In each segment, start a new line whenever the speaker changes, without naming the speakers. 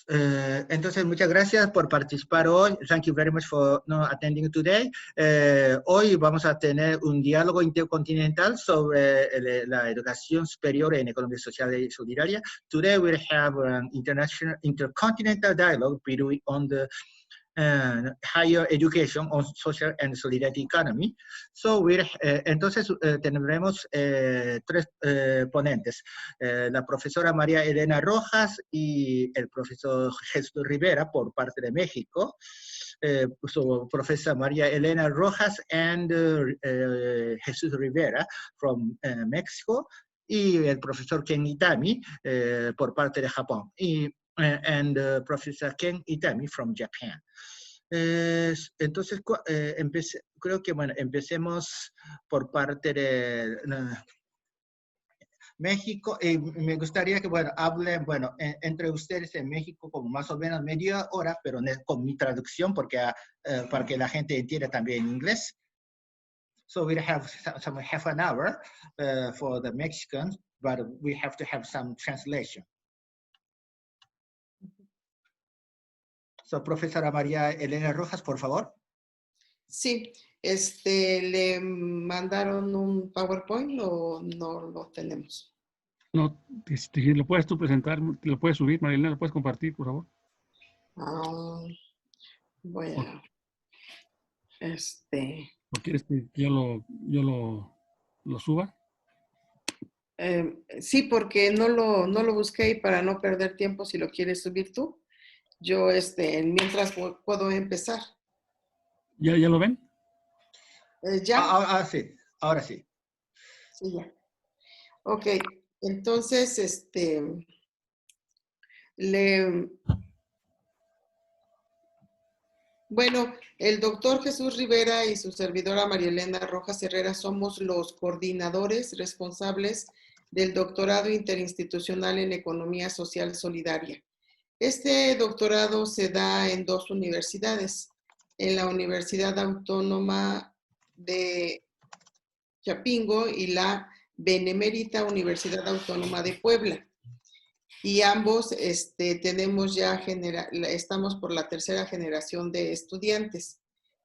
Entonces, muchas gracias por participar hoy. Thank you very much for attending today. Hoy vamos a tener un diálogo intercontinental sobre la educación superior en economía social y solidaria. Today we'll have an intercontinental dialogue between on the higher education on social and solidarity economy. So entonces tendremos tres ponentes, la profesora María Elena Rojas y el profesor Jesús Rivera por parte de México. So Professor María Elena Rojas and Jesús Rivera from Mexico, y el profesor Ken Itami por parte de Japón. And Professor Ken Itami from Japan. Entonces, creo que, bueno, empecemos por parte de México. Me gustaría que, bueno, hablen, bueno, entre ustedes en México como más o menos media hora, pero con mi traducción, porque para que la gente entienda también inglés. So we'll have some half an hour for the Mexicans, but we have to have some translation. So, profesora María Elena Rojas, por favor.
Sí, ¿le mandaron un PowerPoint o no lo tenemos?
No, lo puedes tú presentar, lo puedes subir, María Elena, lo puedes compartir, por favor.
Voy a...
¿O quieres que yo lo suba?
Sí, porque no lo busqué, y para no perder tiempo, si lo quieres subir tú, yo mientras puedo empezar.
¿Ya lo ven?
¿Ya?
Sí, ahora sí.
Sí, ya. Ok, entonces, bueno, el doctor Jesús Rivera y su servidora María Elena Rojas Herrera somos los coordinadores responsables del doctorado interinstitucional en Economía Social Solidaria. Este doctorado se da en dos universidades, en la Universidad Autónoma de Chapingo y la Benemérita Universidad Autónoma de Puebla. Y ambos estamos por la tercera generación de estudiantes.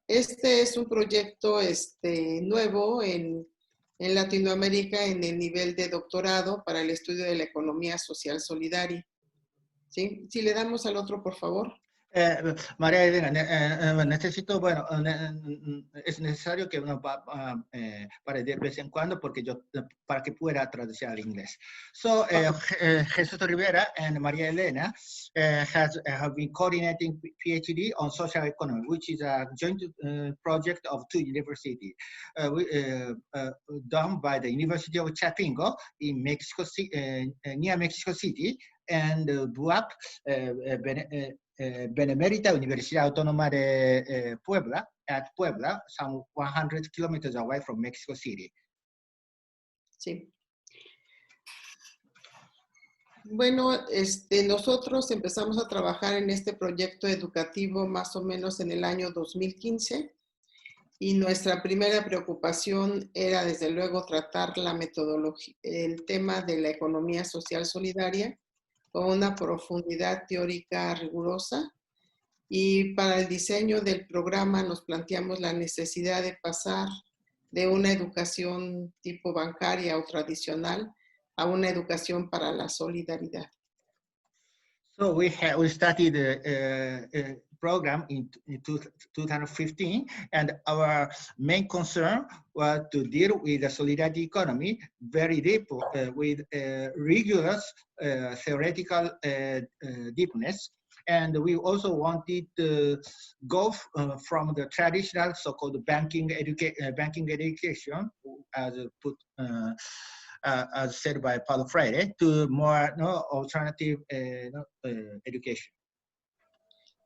Este es un proyecto nuevo en Latinoamérica en el nivel de doctorado para el estudio de la economía social solidaria. ¿Sí? Si le damos al otro, por favor.
María Elena, necesito, bueno, es necesario que uno pare de vez en cuando para que pueda traducir al inglés. So, Jesús Rivera and María Elena have been coordinating PhD on social economy, which is a joint project of two universities, done by the University of Chapingo in Mexico, near Mexico City, and BUAP, Benemérita Universidad Autónoma de Puebla, at Puebla, some 100 kilometers away from Mexico City.
Sí. Bueno, nosotros empezamos a trabajar en este proyecto educativo más o menos en el año 2015, y nuestra primera preocupación era, desde luego, tratar la metodología, el tema de la economía social solidaria, con una profundidad teórica rigurosa, y para el diseño del programa nos planteamos la necesidad de pasar de una educación tipo bancaria o tradicional a una educación para la solidaridad.
So we started a program in 2015, and our main concern was to deal with the solidarity economy very deep, with rigorous theoretical deepness. And we also wanted to go from the traditional so-called banking education, as said by Paulo Freire, to more alternative education.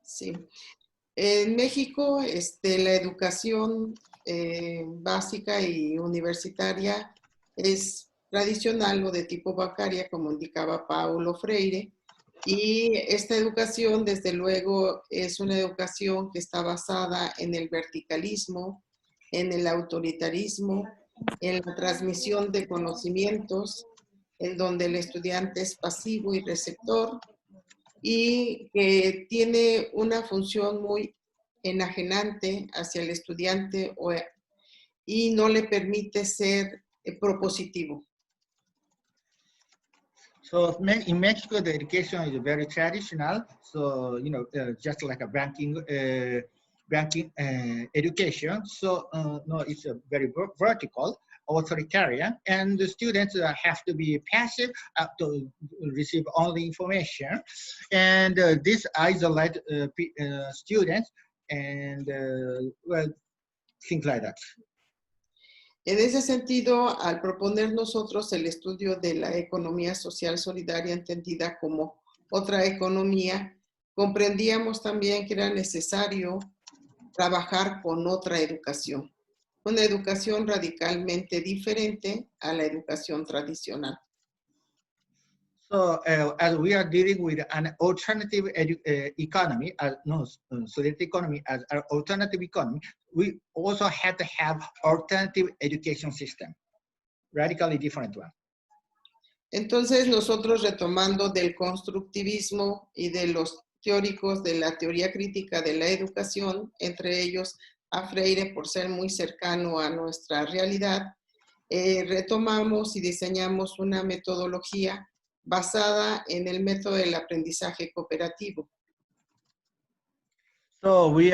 Sí. En México, la educación básica y universitaria es tradicional o de tipo bancaria, como indicaba Paulo Freire, y esta educación, desde luego, es una educación que está basada en el verticalismo, en el autoritarismo, en la transmisión de conocimientos, en donde el estudiante es pasivo y receptor, y que tiene una función muy enajenante hacia el estudiante y no le permite ser propositivo.
So in Mexico, the education is very traditional. So, you know, just like a banking education. So, no, it's a very vertical, authoritarian, and the students have to be passive to receive all the information. And this isolate students and, well, things like that.
En ese sentido, al proponer nosotros el estudio de la economía social solidaria entendida como otra economía, comprendíamos también que era necesario trabajar con otra educación, una educación radicalmente diferente a la educación tradicional.
So as we are dealing with an alternative economy, solidarity economy as an alternative economy, we also have to have alternative education system, radically different one.
Entonces nosotros retomando del constructivismo y de los teóricos de la teoría crítica de la educación, entre ellos a Freire por ser muy cercano a nuestra realidad, retomamos y diseñamos una metodología basada en el método del aprendizaje cooperativo.
So we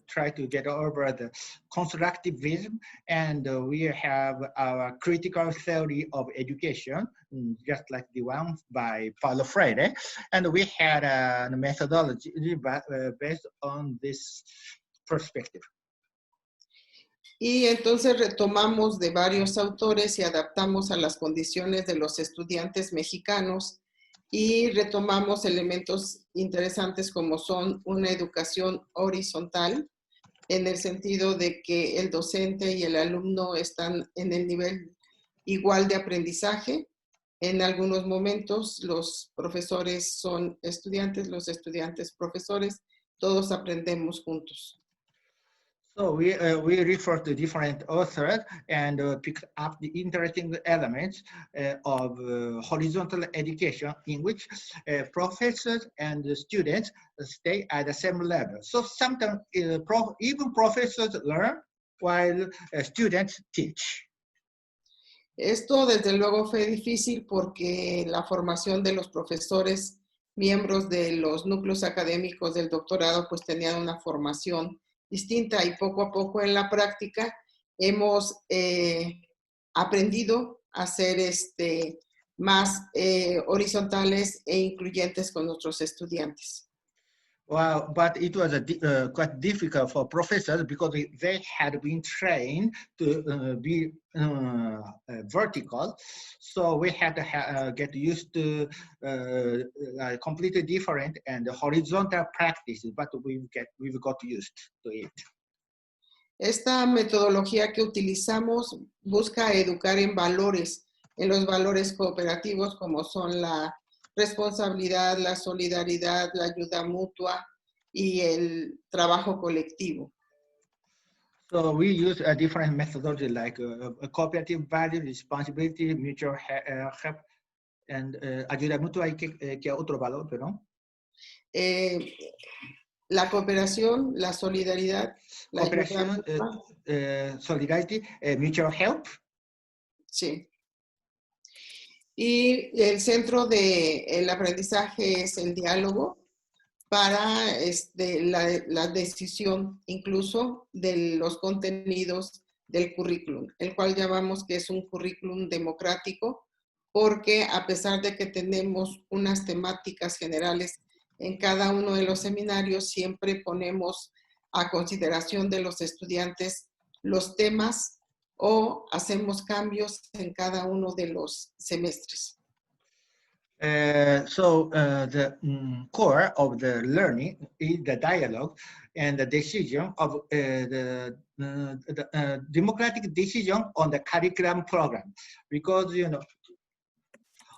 try to get over the constructivism, and we have our critical theory of education, just like the one by Paulo Freire, and we had a methodology based on this perspective.
Y entonces retomamos de varios autores y adaptamos a las condiciones de los estudiantes mexicanos y retomamos elementos interesantes como son una educación horizontal, en el sentido de que el docente y el alumno están en el nivel igual de aprendizaje. En algunos momentos los profesores son estudiantes, los estudiantes profesores, todos aprendemos juntos.
So we refer to different authors and picked up the interesting elements of horizontal education in which professors and students stay at the same level. So sometimes even professors learn while students teach.
Esto desde luego fue difícil porque la formación de los profesores, miembros de los núcleos académicos del doctorado, pues tenían una formación distinta y poco a poco en la práctica hemos aprendido a ser más horizontales e incluyentes con nuestros estudiantes.
Well, but it was quite difficult for professors because they had been trained to be vertical. So we had to get used to completely different and horizontal practices, but we've got used to it.
Esta metodología que utilizamos busca educar en valores, en los valores cooperativos como son la responsabilidad, la solidaridad, la ayuda mutua y el trabajo colectivo.
So we use a different methodology like a cooperative value, responsibility, mutual help, and ayuda mutua. ¿Hay que otro valor, perdón?
La cooperación, la solidaridad, la
cooperación, solidarity, mutual help.
Sí. Y el centro del aprendizaje es el diálogo para la decisión incluso de los contenidos del currículum, el cual llamamos que es un currículum democrático, porque a pesar de que tenemos unas temáticas generales en cada uno de los seminarios, siempre ponemos a consideración de los estudiantes los temas o hacemos cambios en cada uno de los semestres.
So the core of the learning is the dialogue and the decision of the democratic decision on the curriculum program, because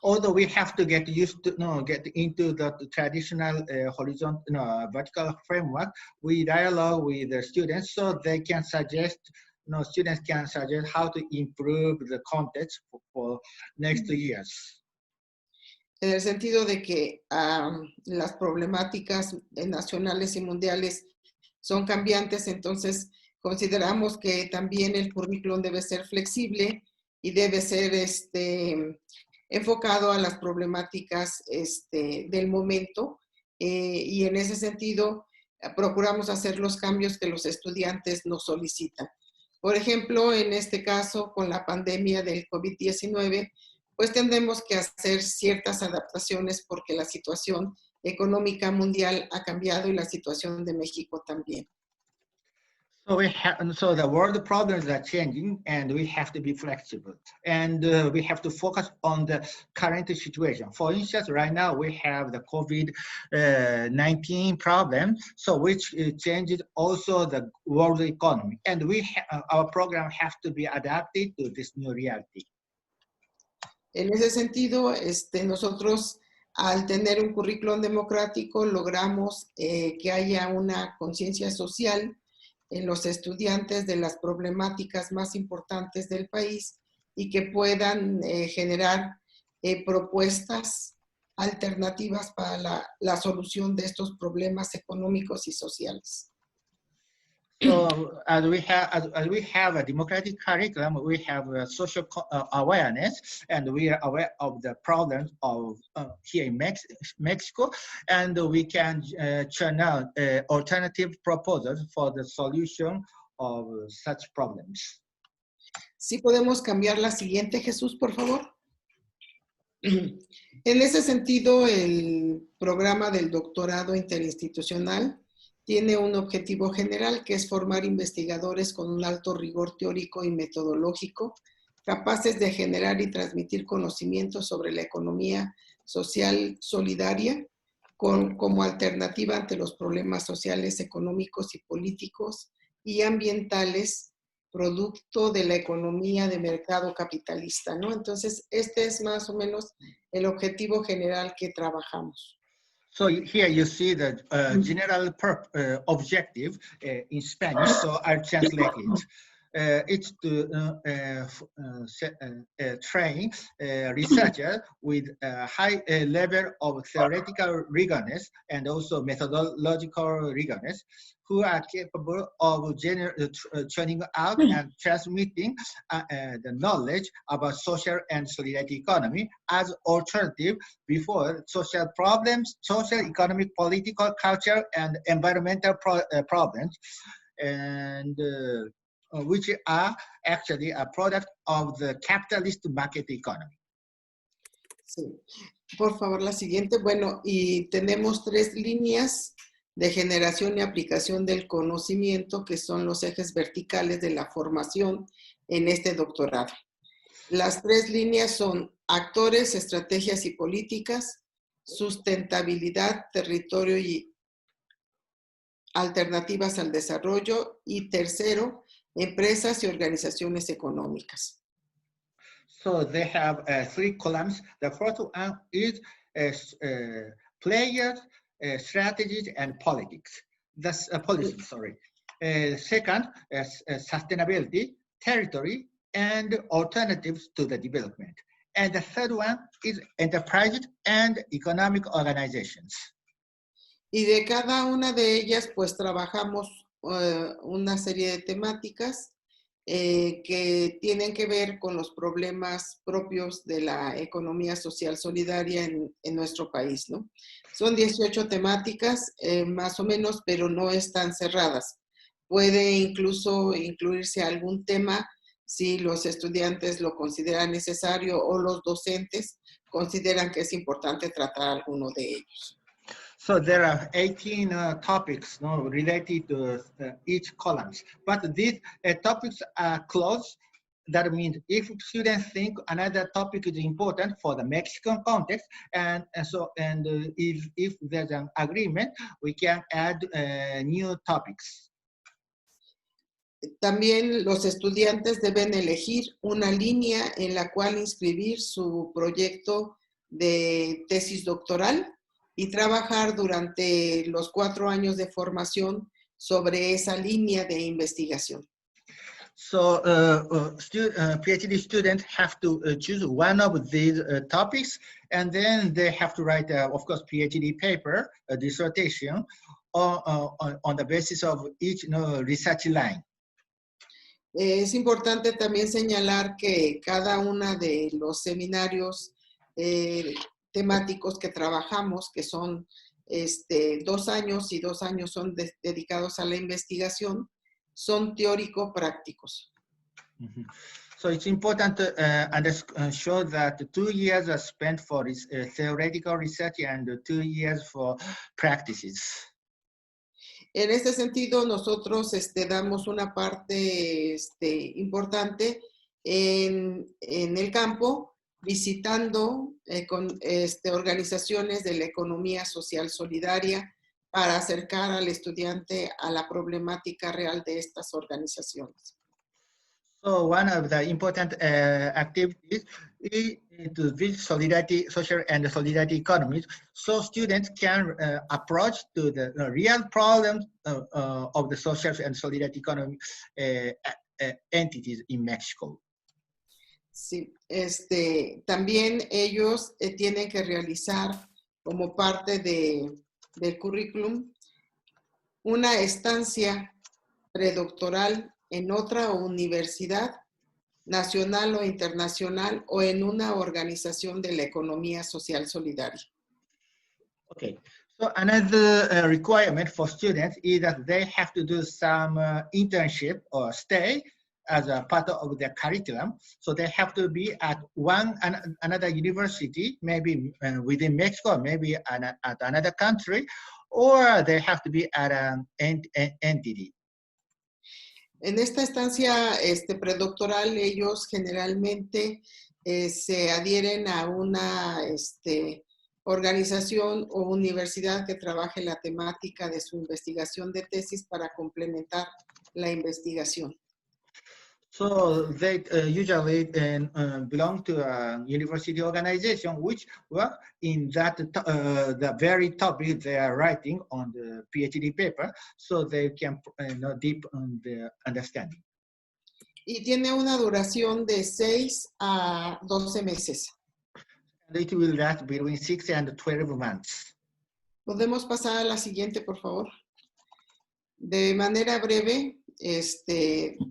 although we have to get used to get into the traditional horizontal vertical framework, we dialogue with the students so they can suggest. Students can suggest how to improve the context for next years.
en el sentido de que las problemáticas nacionales y mundiales son cambiantes, entonces consideramos que también el currículum debe ser flexible y debe ser enfocado a las problemáticas del momento, y en ese sentido procuramos hacer los cambios que los estudiantes nos solicitan. Por ejemplo, en este caso, con la pandemia del COVID-19, pues tendremos que hacer ciertas adaptaciones porque la situación económica mundial ha cambiado y la situación de México también.
So the world problems are changing, and we have to be flexible, and we have to focus on the current situation. For instance, right now we have the COVID-19 problem, so which changes also the world economy, and our program has to be adapted to this new reality.
En ese sentido, nosotros al tener un currículum democrático logramos que haya una conciencia social en los estudiantes de las problemáticas más importantes del país y que puedan generar propuestas alternativas para la solución de estos problemas económicos y sociales.
So as we have a democratic curriculum, we have a social awareness, and we are aware of the problems of here in Mexico, and we can churn out alternative proposals for the solution of such problems.
¿Sí podemos cambiar la siguiente, Jesús, por favor? En ese sentido, el programa del doctorado interinstitucional tiene un objetivo general, que es formar investigadores con un alto rigor teórico y metodológico, capaces de generar y transmitir conocimientos sobre la economía social solidaria como alternativa ante los problemas sociales, económicos y políticos y ambientales, producto de la economía de mercado capitalista, ¿no? Entonces, este es más o menos el objetivo general que trabajamos.
So here you see the general objective in Spanish, so I'll translate it. It's to train researchers with a high level of theoretical rigorous and also methodological rigorous, who are capable of churning out and transmitting the knowledge about social and solidarity economy as alternative before social problems, social, economic, political, cultural, and environmental problems, and which are actually a product of the capitalist market economy.
Sí. Por favor, la siguiente. Bueno, y tenemos 3 líneas de generación y aplicación del conocimiento, que son los ejes verticales de la formación en este doctorado. Las 3 líneas son actores, estrategias y políticas, sustentabilidad, territorio y alternativas al desarrollo, y tercero, empresas y organizaciones económicas.
So they have 3 columns. The first one is players, strategies, and politics. That's policies, sorry. Second, sustainability, territory, and alternatives to the development. And the third one is enterprises and economic organizations.
Y de cada una de ellas, pues trabajamos una serie de temáticas que tienen que ver con los problemas propios de la economía social solidaria en nuestro país, ¿no? Son 18 temáticas, más o menos, pero no están cerradas. Puede incluso incluirse algún tema si los estudiantes lo consideran necesario o los docentes consideran que es importante tratar alguno de ellos.
So there are 18 topics related to each columns, but these topics are closed. That means if students think another topic is important for the Mexican context, and if there's an agreement, we can add new topics.
También los estudiantes deben elegir una línea en la cual inscribir su proyecto de tesis doctoral y trabajar durante los 4 años de formación sobre esa línea de investigación.
So PhD students have to choose one of these topics, and then they have to write, of course, PhD paper, a dissertation, on the basis of each research line.
Es importante también señalar que cada una de los seminarios temáticos que trabajamos, que son 2 años y 2 años son dedicados a la investigación, son teórico-prácticos.
Mm-hmm. So it's important to show that 2 years are spent for theoretical research and 2 years for practices.
En este sentido, nosotros damos una parte importante en el campo, visitando con organizaciones de la economía social solidaria para acercar al estudiante a la problemática real de estas organizaciones.
So one of the important activities is to visit solidarity, social and solidarity economies, so students can approach to the real problems of the social and solidarity economy entities in Mexico.
Sí, también ellos tienen que realizar como parte del currículum una estancia predoctoral en otra universidad nacional o internacional o en una organización de la economía social solidaria.
Okay, so another requirement for students is that they have to do some internship or stay as a part of their curriculum. So they have to be at another university, maybe within Mexico, maybe at another country, or they have to be at an entity.
En esta estancia predoctoral, ellos generalmente se adhieren a una organización o universidad que trabaje la temática de su investigación de tesis para complementar la investigación.
So they usually belong to a university organization which work in that the very topic they are writing on the PhD paper, so they can deep on the understanding.
Y tiene una duración de 6 a 12 meses.
And it will last between 6 and 12 months.
¿Podemos pasar a la siguiente, por favor? De manera breve,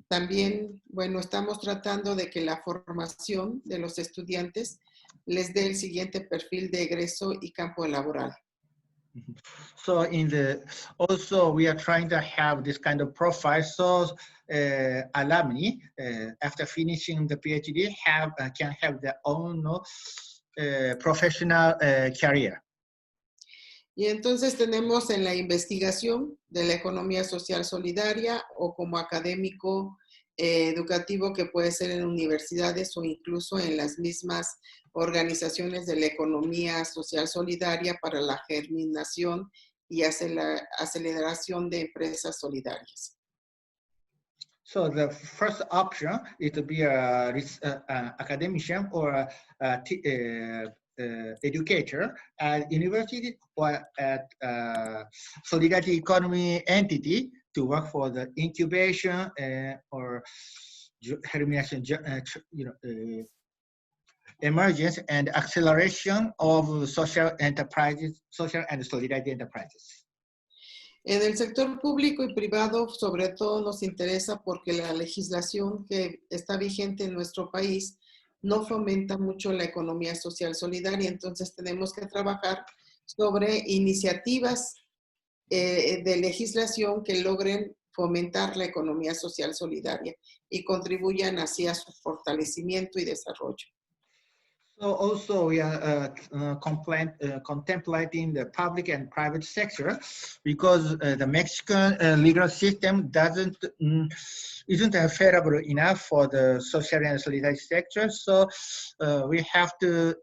también, bueno, estamos tratando de que la formación de los estudiantes les dé el siguiente perfil de egreso y campo laboral.
So also we are trying to have this kind of profile, so alumni after finishing the PhD can have their own professional career.
Y entonces tenemos en la investigación de la economía social solidaria o como académico educativo que puede ser en universidades o incluso en las mismas organizaciones de la economía social solidaria para la germinación y aceleración de empresas solidarias.
So the first option is to be a academician or educator at university or at solidarity economy entity to work for the incubation or germination, emergence and acceleration of social enterprises, social and solidarity enterprises.
En el sector público y privado, sobre todo, nos interesa porque la legislación que está vigente en nuestro país no fomenta mucho la economía social solidaria, entonces tenemos que trabajar sobre iniciativas de legislación que logren fomentar la economía social solidaria y contribuyan así a su fortalecimiento y desarrollo.
So also we are contemplating the public and private sector because the Mexican legal system isn't favorable enough for the social and solidarity sector. So we have to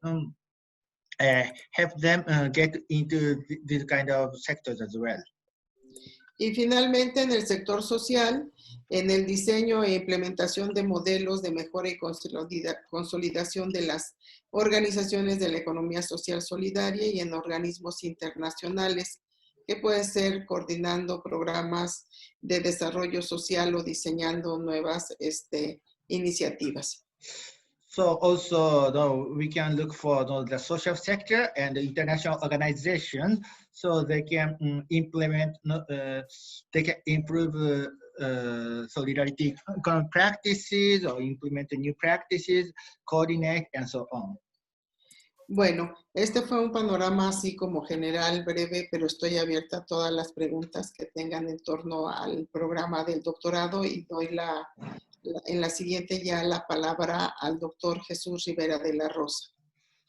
help them get into this kind of sectors as well.
Y finalmente, en el sector social, en el diseño e implementación de modelos de mejora y consolidación de las organizaciones de la economía social solidaria y en organismos internacionales que puede ser coordinando programas de desarrollo social o diseñando nuevas iniciativas.
So also, we can look for the social sector and the international organizations, so they can implement, they can improve solidarity practices or implement new practices, coordinate, and so on.
Bueno, este fue un panorama así como general, breve, pero estoy abierta a todas las preguntas que tengan en torno al programa del doctorado y doy en la siguiente ya la palabra al doctor Jesús Rivera de la Rosa.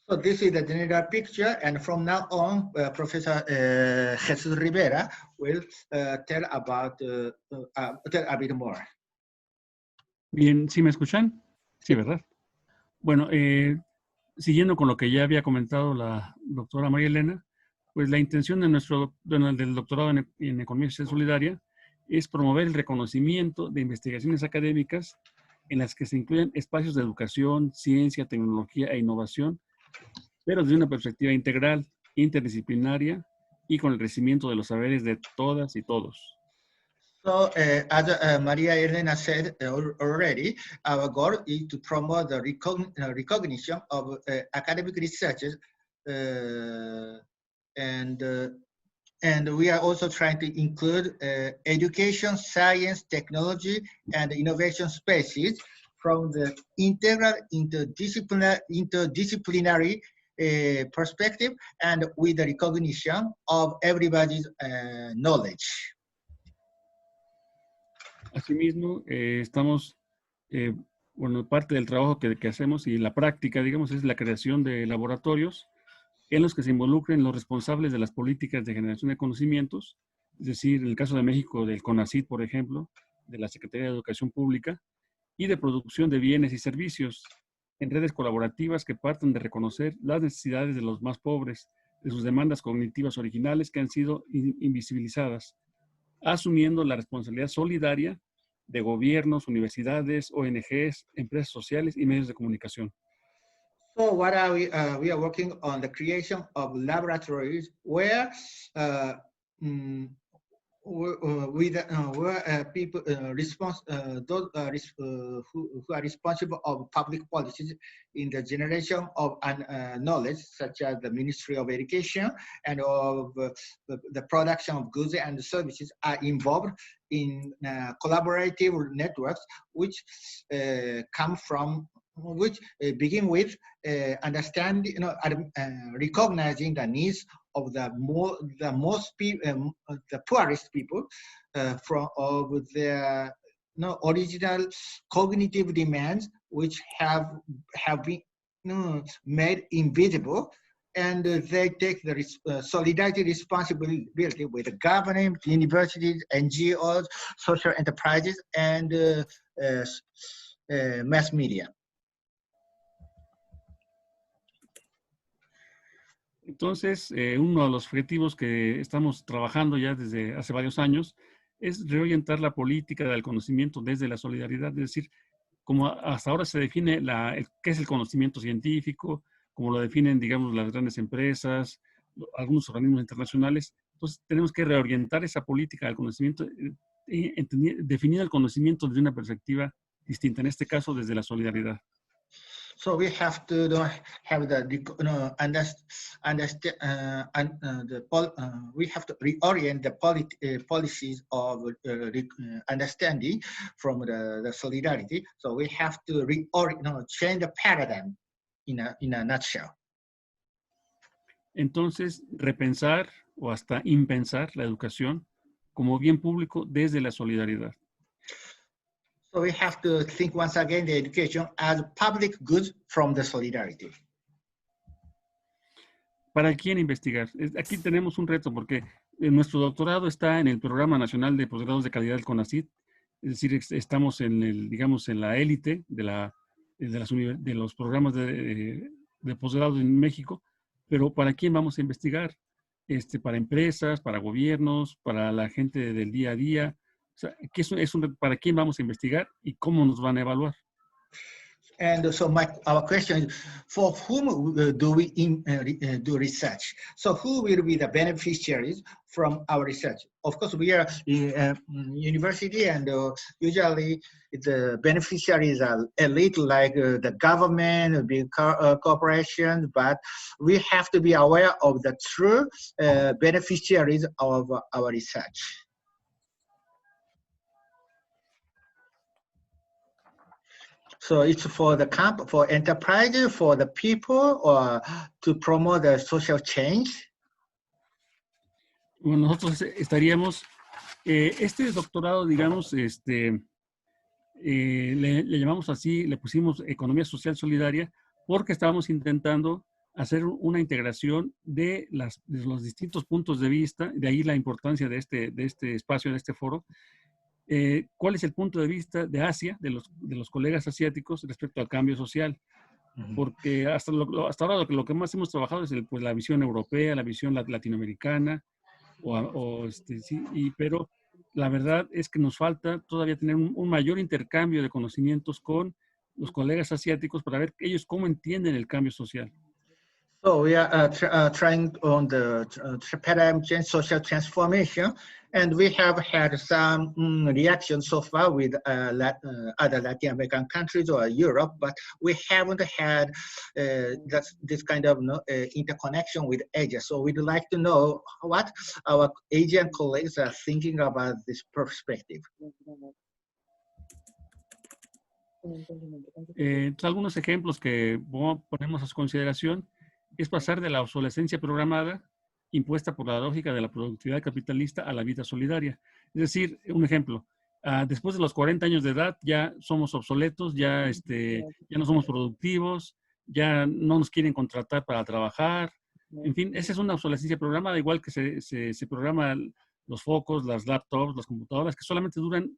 So this is the general picture, and from now on, Professor Jesus Rivera will tell a bit more.
Bien, ¿sí me escuchan? Sí, ¿verdad? Bueno, siguiendo con lo que ya había comentado la doctora María Elena, pues la intención de del doctorado en Economía Social Solidaria es promover el reconocimiento de investigaciones académicas en las que se incluyen espacios de educación, ciencia, tecnología e innovación, pero desde una perspectiva integral, interdisciplinaria y con el crecimiento de los saberes de todas y todos.
So, as Maria Elena said already, our goal is to promote the recognition of academic researches, and we are also trying to include education, science, technology, and innovation spaces from the integral, interdisciplinary perspective, and with the recognition of everybody's knowledge.
Asimismo, estamos, bueno, parte del trabajo que hacemos y la práctica, digamos, es la creación de laboratorios en los que se involucren los responsables de las políticas de generación de conocimientos, es decir, en el caso de México, del CONACYT, por ejemplo, de la Secretaría de Educación Pública, y de producción de bienes y servicios en redes colaborativas que parten de reconocer las necesidades de los más pobres, de sus demandas cognitivas originales que han sido invisibilizadas, asumiendo la responsabilidad solidaria de gobiernos, universidades, ONGs, empresas sociales y medios de comunicación.
So what are we are working on the creation of laboratories where people those who are responsible of public policies in the generation of knowledge, such as the Ministry of Education and of the production of goods and services, are involved in collaborative networks which come from, which begin with understanding, recognizing the needs of the poorest people from of their original cognitive demands, which have been made invisible, and they take the solidarity responsibility with the government, universities, NGOs, social enterprises, and mass media.
Entonces, uno de los objetivos que estamos trabajando ya desde hace varios años es reorientar la política del conocimiento desde la solidaridad, es decir, como hasta ahora se define qué es el conocimiento científico, como lo definen, digamos, las grandes empresas, algunos organismos internacionales. Entonces, tenemos que reorientar esa política del conocimiento, definir el conocimiento desde una perspectiva distinta, en este caso desde la solidaridad.
So we have to have we have to reorient the policies of understanding from the solidarity. So we have to change the paradigm in a nutshell.
Entonces, repensar o hasta impensar la educación como bien público desde la solidaridad.
So we have to think once again the education as public goods from the solidarity.
¿Para quién investigar? Aquí tenemos un reto porque nuestro doctorado está en el Programa Nacional de Posgrados de Calidad del CONACYT, es decir, estamos en digamos, en la élite de los programas de posgrado en México, pero ¿para quién vamos a investigar? Para empresas, para gobiernos, para la gente del día a día. O sea, ¿para quién vamos a investigar y cómo nos van a evaluar?
And so our question is, for whom do we do research? So who will be the beneficiaries from our research? Of course, we are in university, and usually the beneficiaries are elite, like the government, big corporations, but we have to be aware of the true beneficiaries of our research. So it's for the for enterprises, for the people, or to promote the social change.
Bueno, nosotros estaríamos, este doctorado, digamos, le llamamos así, le pusimos Economía Social Solidaria, porque estábamos intentando hacer una integración de los distintos puntos de vista, de ahí la importancia de este espacio, de este foro. ¿Cuál es el punto de vista de Asia, de los colegas asiáticos respecto al cambio social? Porque hasta ahora lo que más hemos trabajado es pues, la visión europea, la visión latinoamericana, sí, pero la verdad es que nos falta todavía tener un mayor intercambio de conocimientos con los colegas asiáticos para ver ellos cómo entienden el cambio social.
So we are trying on the paradigm change, social transformation, and we have had some reactions so far with other Latin American countries or Europe, but we haven't had this kind of interconnection with Asia. So we'd like to know what our Asian colleagues are thinking about this perspective.
Algunos ejemplos que ponemos a su consideración es pasar de la obsolescencia programada impuesta por la lógica de la productividad capitalista a la vida solidaria. Es decir, un ejemplo, después de los 40 años de edad ya somos obsoletos, ya no somos productivos, ya no nos quieren contratar para trabajar. En fin, esa es una obsolescencia programada, igual que se programan los focos, las laptops, las computadoras, que solamente duran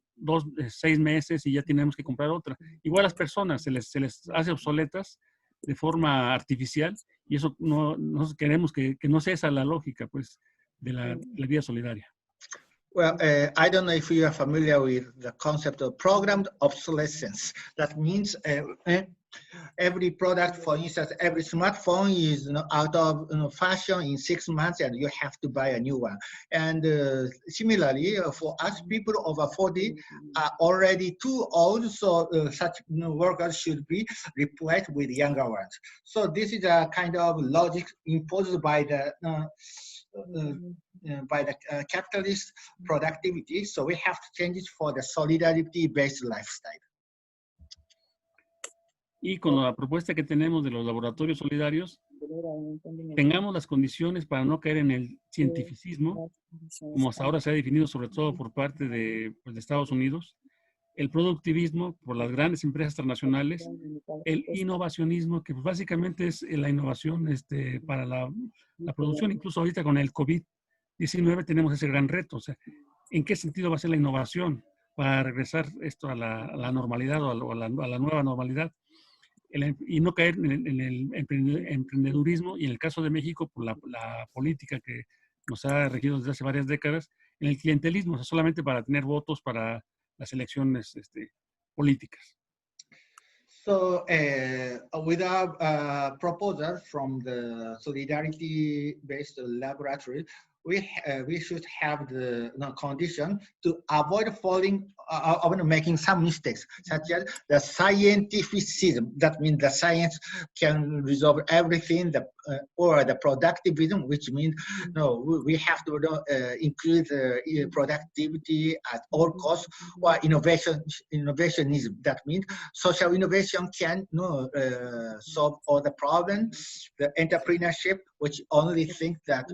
6 meses y ya tenemos que comprar otra. Igual a las personas se les hace obsoletas de forma artificial, y eso nosotros queremos que no sea esa la lógica, pues, de la vida solidaria.
Well, I don't know if you are familiar with the concept of programmed obsolescence. That means every product, for instance, every smartphone is out of fashion in 6 months, and you have to buy a new one. And similarly, for us, people over 40 are already too old, so such workers should be replaced with younger ones. So this is a kind of logic imposed by the capitalist productivity. So we have to change it for the solidarity-based lifestyle.
Y con la propuesta que tenemos de los laboratorios solidarios, tengamos las condiciones para no caer en el cientificismo, como hasta ahora se ha definido sobre todo por parte de Estados Unidos, el productivismo por las grandes empresas transnacionales, el innovacionismo, que básicamente es la innovación para la producción. Incluso ahorita con el COVID-19 tenemos ese gran reto. O sea, ¿en qué sentido va a ser la innovación para regresar esto a la normalidad o a la nueva normalidad? Y no caer en el emprendedurismo, y en el caso de México, por la política que nos ha regido desde hace varias décadas, en el clientelismo, o sea, solamente para tener votos para las elecciones políticas.
So with our proposal from the solidarity-based laboratory, we should have the condition to avoid making some mistakes, such as the scientificism. That means the science can resolve everything, or the productivism, which means we have to increase productivity at all costs, or innovationism. That means social innovation can solve all the problems. The entrepreneurship, which only think that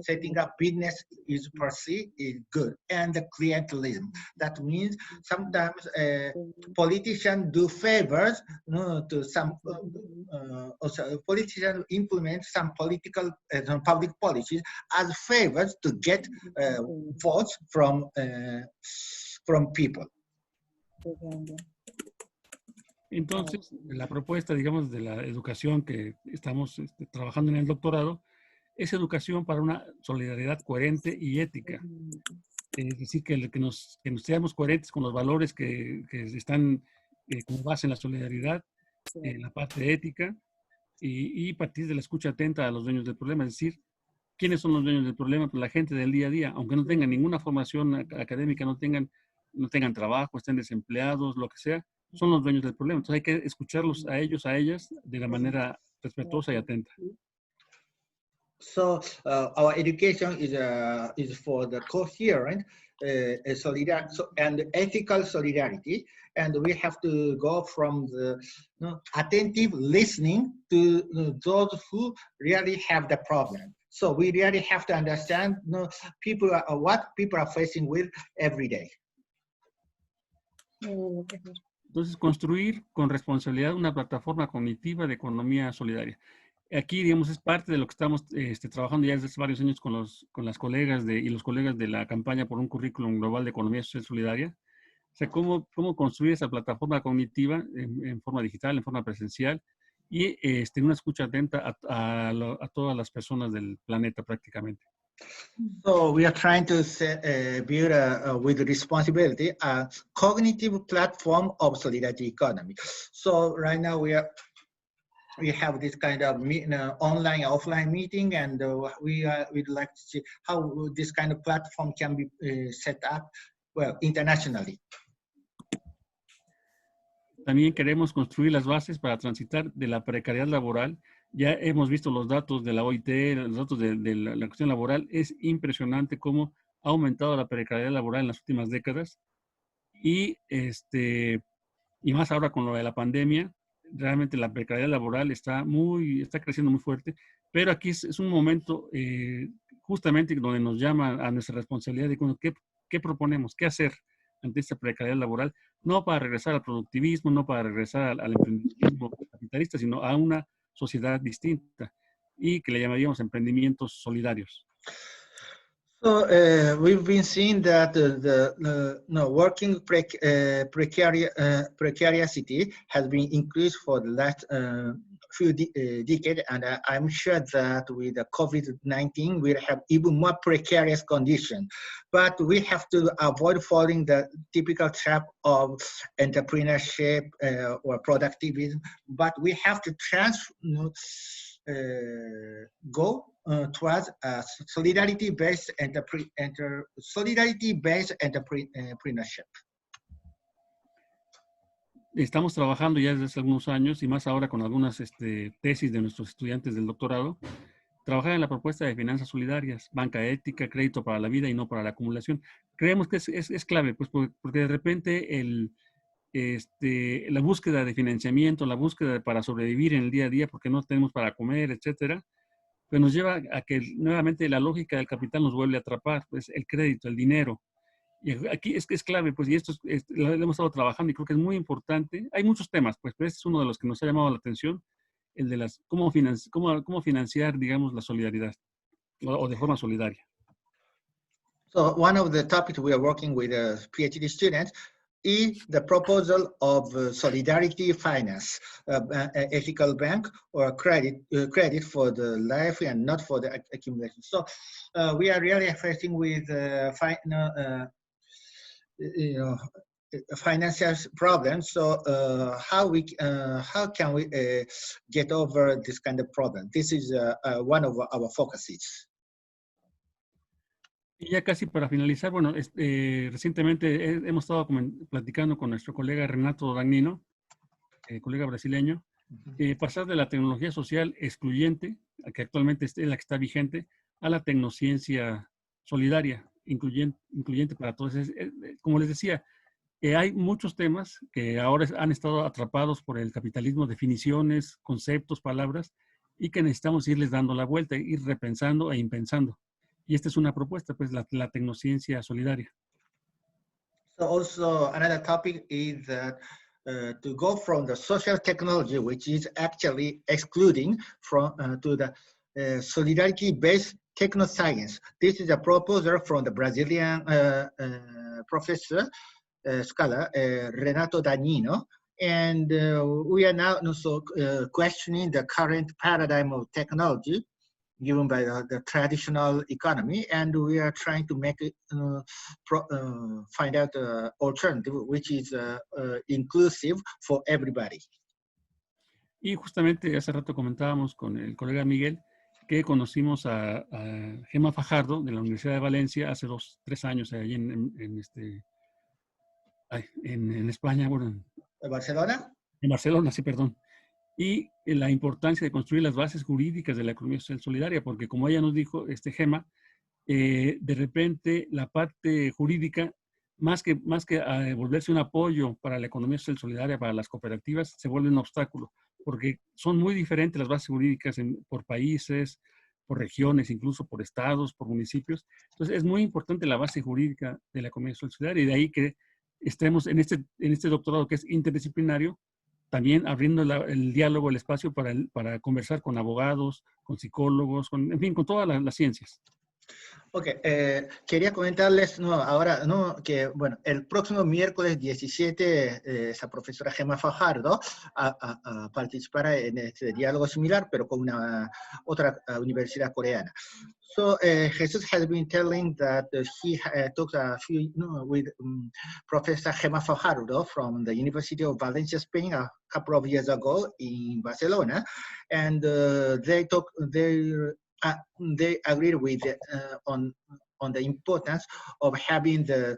setting up business is per se is good, and the clientelism. That means sometimes politicians do favors to some. Also, politicians implement some political public policies as favors to get votes from people.
Entonces, la propuesta, digamos, de la educación que estamos trabajando en el doctorado es educación para una solidaridad coherente y ética. Es decir, que nos seamos coherentes con los valores que están como base en la solidaridad, la parte ética y partir de la escucha atenta a los dueños del problema, es decir, ¿quiénes son los dueños del problema? Pues la gente del día a día, aunque no tengan ninguna formación académica, no tengan trabajo, estén desempleados, lo que sea, son los dueños del problema. Entonces hay que escucharlos a ellos, a ellas, de la manera respetuosa y atenta.
So our education is for the coherent, and ethical solidarity, and we have to go from the attentive listening to those who really have the problem. So we really have to understand what people are facing with every day.
Entonces, construir con responsabilidad una plataforma cognitiva de economía solidaria. Aquí, digamos, es parte de lo que estamos trabajando ya desde hace varios años con las colegas y los colegas de la campaña por un currículum global de economía social solidaria. O sea, cómo construir esa plataforma cognitiva en forma digital, en forma presencial y una escucha atenta a todas las personas del planeta prácticamente.
So we are trying to build with responsibility a cognitive platform of solidarity economy. So right now we have this kind of online, offline meeting, and we'd like to see how this kind of platform can be set up, well, internationally.
También queremos construir las bases para transitar de la precariedad laboral. Ya hemos visto los datos de la OIT, los datos de la cuestión laboral. Es impresionante cómo ha aumentado la precariedad laboral en las últimas décadas. Y más ahora con lo de la pandemia, realmente la precariedad laboral está creciendo muy fuerte. Pero aquí es un momento justamente donde nos llama a nuestra responsabilidad de qué proponemos, qué hacer ante esta precariedad laboral, no para regresar al productivismo, no para regresar al emprendimiento capitalista, sino a una sociedad distinta y que le llamaríamos emprendimientos solidarios.
So we've been seeing that the working precarity has been increased for the last few decades, and I'm sure that with the COVID-19 we'll have even more precarious conditions. But we have to avoid falling the typical trap of entrepreneurship or productivism. But we have to go towards a solidarity-based entrepreneurship.
Estamos trabajando ya desde hace algunos años y más ahora con algunas tesis de nuestros estudiantes del doctorado, trabajar en la propuesta de finanzas solidarias, banca ética, crédito para la vida y no para la acumulación. Creemos que es clave, pues porque de repente la búsqueda de financiamiento, la búsqueda para sobrevivir en el día a día porque no tenemos para comer, etcétera, pues nos lleva a que nuevamente la lógica del capital nos vuelve a atrapar, pues el crédito, el dinero. Y aquí es clave, pues, y esto lo hemos estado trabajando y creo que es muy importante. Hay muchos temas, pues, pero este es uno de los que nos ha llamado la atención, el de cómo financiar, digamos, la solidaridad o de forma solidaria.
So one of the topics we are working with PhD students is the proposal of solidarity finance, ethical bank or credit for the life and not for the accumulation. So we are really facing with financial problems. So how can we get over this kind of problem? This is one of our focuses.
Y ya casi para finalizar, bueno, recientemente hemos estado platicando con nuestro colega Renato Dagnino, colega brasileño, pasar de la tecnología social excluyente, que actualmente es la que está vigente, a la tecnociencia solidaria, incluyente para todos. Como les decía, hay muchos temas que ahora han estado atrapados por el capitalismo, definiciones, conceptos, palabras, y que necesitamos irles dando la vuelta, ir repensando e impensando. Y esta es una propuesta, pues, la tecnociencia solidaria.
So also another topic is that to go from the social technology, which is actually excluding to the solidarity-based technoscience. This is a proposal from the Brazilian professor, scholar, Renato Dagnino. And we are now also questioning the current paradigm of technology given by the traditional economy, and we are trying to make it find out alternative which is inclusive for everybody.
Y justamente hace rato comentábamos con el colega Miguel que conocimos a Gemma Fajardo de la Universidad de Valencia hace 3 años, allí en España, bueno,
¿Barcelona?
en Barcelona, sí, perdón. Y la importancia de construir las bases jurídicas de la economía social solidaria, porque como ella nos dijo, Gemma, de repente la parte jurídica, más que volverse un apoyo para la economía social solidaria, para las cooperativas, se vuelve un obstáculo, porque son muy diferentes las bases jurídicas por países, por regiones, incluso por estados, por municipios. Entonces es muy importante la base jurídica de la economía social solidaria, y de ahí que estemos en este doctorado que es interdisciplinario, también abriendo el diálogo, el espacio para conversar con abogados, con psicólogos, en fin, con todas las ciencias.
Ok, quería comentarles, no, ahora, no, que, bueno, el próximo miércoles 17, esa profesora Gemma Fajardo participará en este diálogo similar, pero con otra universidad coreana. So, Jesus has been telling that he talked with Professor Gemma Fajardo from the University of Valencia, Spain, a couple of years ago in Barcelona, and they agreed with on the importance of having the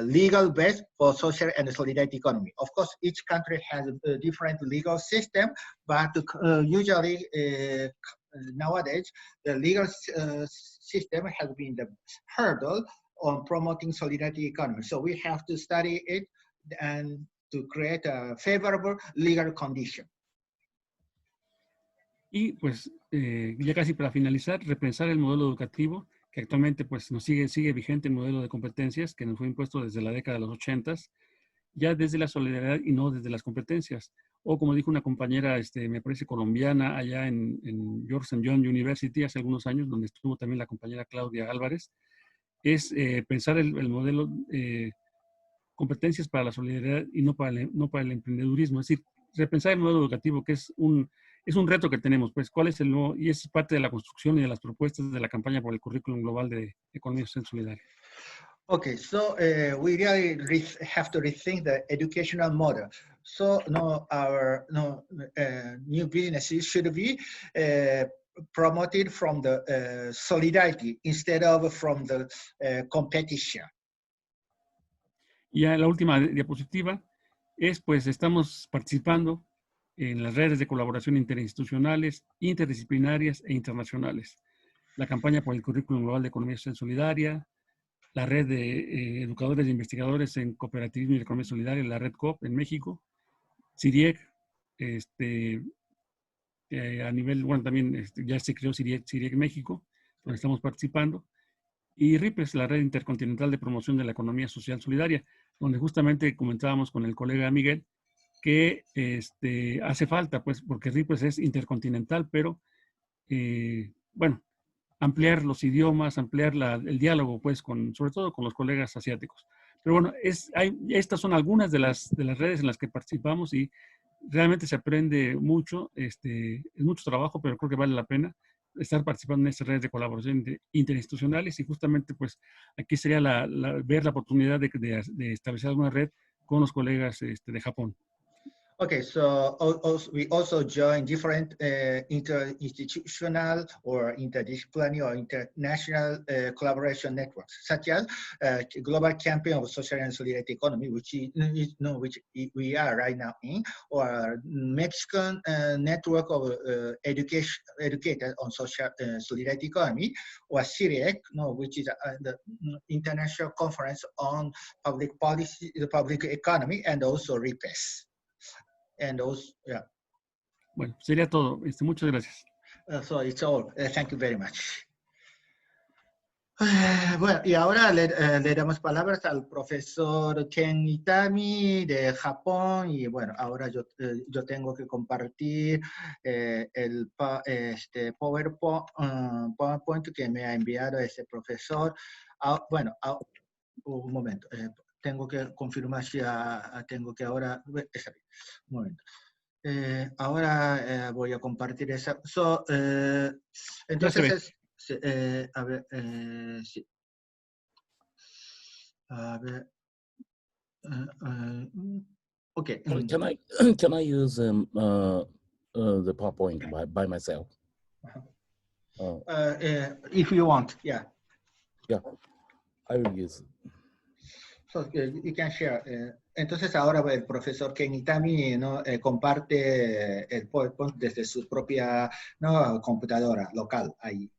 legal base for social and solidarity economy. Of course, each country has a different legal system, but usually nowadays the legal system has been the hurdle on promoting solidarity economy. So we have to study it and to create a favorable legal condition.
Y pues ya casi para finalizar, repensar el modelo educativo, que actualmente pues nos sigue vigente el modelo de competencias que nos fue impuesto desde la década de los 80, ya desde la solidaridad y no desde las competencias. O como dijo una compañera, me parece colombiana, allá en George St. John University hace algunos años, donde estuvo también la compañera Claudia Álvarez, es pensar el modelo competencias para la solidaridad y no para el emprendedurismo. Es decir, repensar el modelo educativo, que es un reto que tenemos, pues, ¿cuál es el nuevo? Y es parte de la construcción y de las propuestas de la campaña por el currículum global de Economía Social Solidaria.
Okay, so we really have to rethink the educational model. So our new businesses should be promoted from the solidarity instead of from the competition.
Y ya la última diapositiva es, pues, estamos participando en las redes de colaboración interinstitucionales, interdisciplinarias e internacionales. La campaña por el currículum global de Economía Social Solidaria, la red de educadores e investigadores en cooperativismo y economía solidaria, la red COP en México, CIRIEC, a nivel, bueno, también ya se creó CIRIEC México, donde estamos participando, y RIPES, la red intercontinental de promoción de la economía social solidaria, donde justamente comentábamos con el colega Miguel que hace falta, pues, porque RIPES es intercontinental, pero, bueno, ampliar los idiomas, ampliar el diálogo, pues, sobre todo con los colegas asiáticos. Pero bueno, estas son algunas de las redes en las que participamos y realmente se aprende mucho, es mucho trabajo, pero creo que vale la pena estar participando en estas redes de colaboración interinstitucionales, y justamente, pues, aquí sería ver la oportunidad de establecer alguna red con los colegas de Japón.
Okay, so we also join different interinstitutional or interdisciplinary or international collaboration networks, such as Global Campaign of Social and Solidarity Economy, which we are right now in, or Mexican network of educators on social solidarity economy, or CIRIEC, which is the International Conference on Public Policy, the Public Economy, and also RIPES. And also, yeah.
Bueno, sería todo. Muchas gracias.
So it's all. Thank you very much. Bueno, y ahora le damos palabras al profesor Ken Itami de Japón, y bueno, ahora yo tengo que compartir el PowerPoint que me ha enviado ese profesor. Bueno, un momento. Tengo que confirmar si tengo que ahora... Un momento. Ahora voy a compartir esa. Entonces, a ver, sí. A ver. Okay.
Can I use the PowerPoint by myself.
If you want, yeah.
Yeah, I will use.
So, you can share. Entonces ahora el profesor Ken Itami, ¿no? Comparte el PowerPoint desde su propia, ¿no? Computadora local ahí.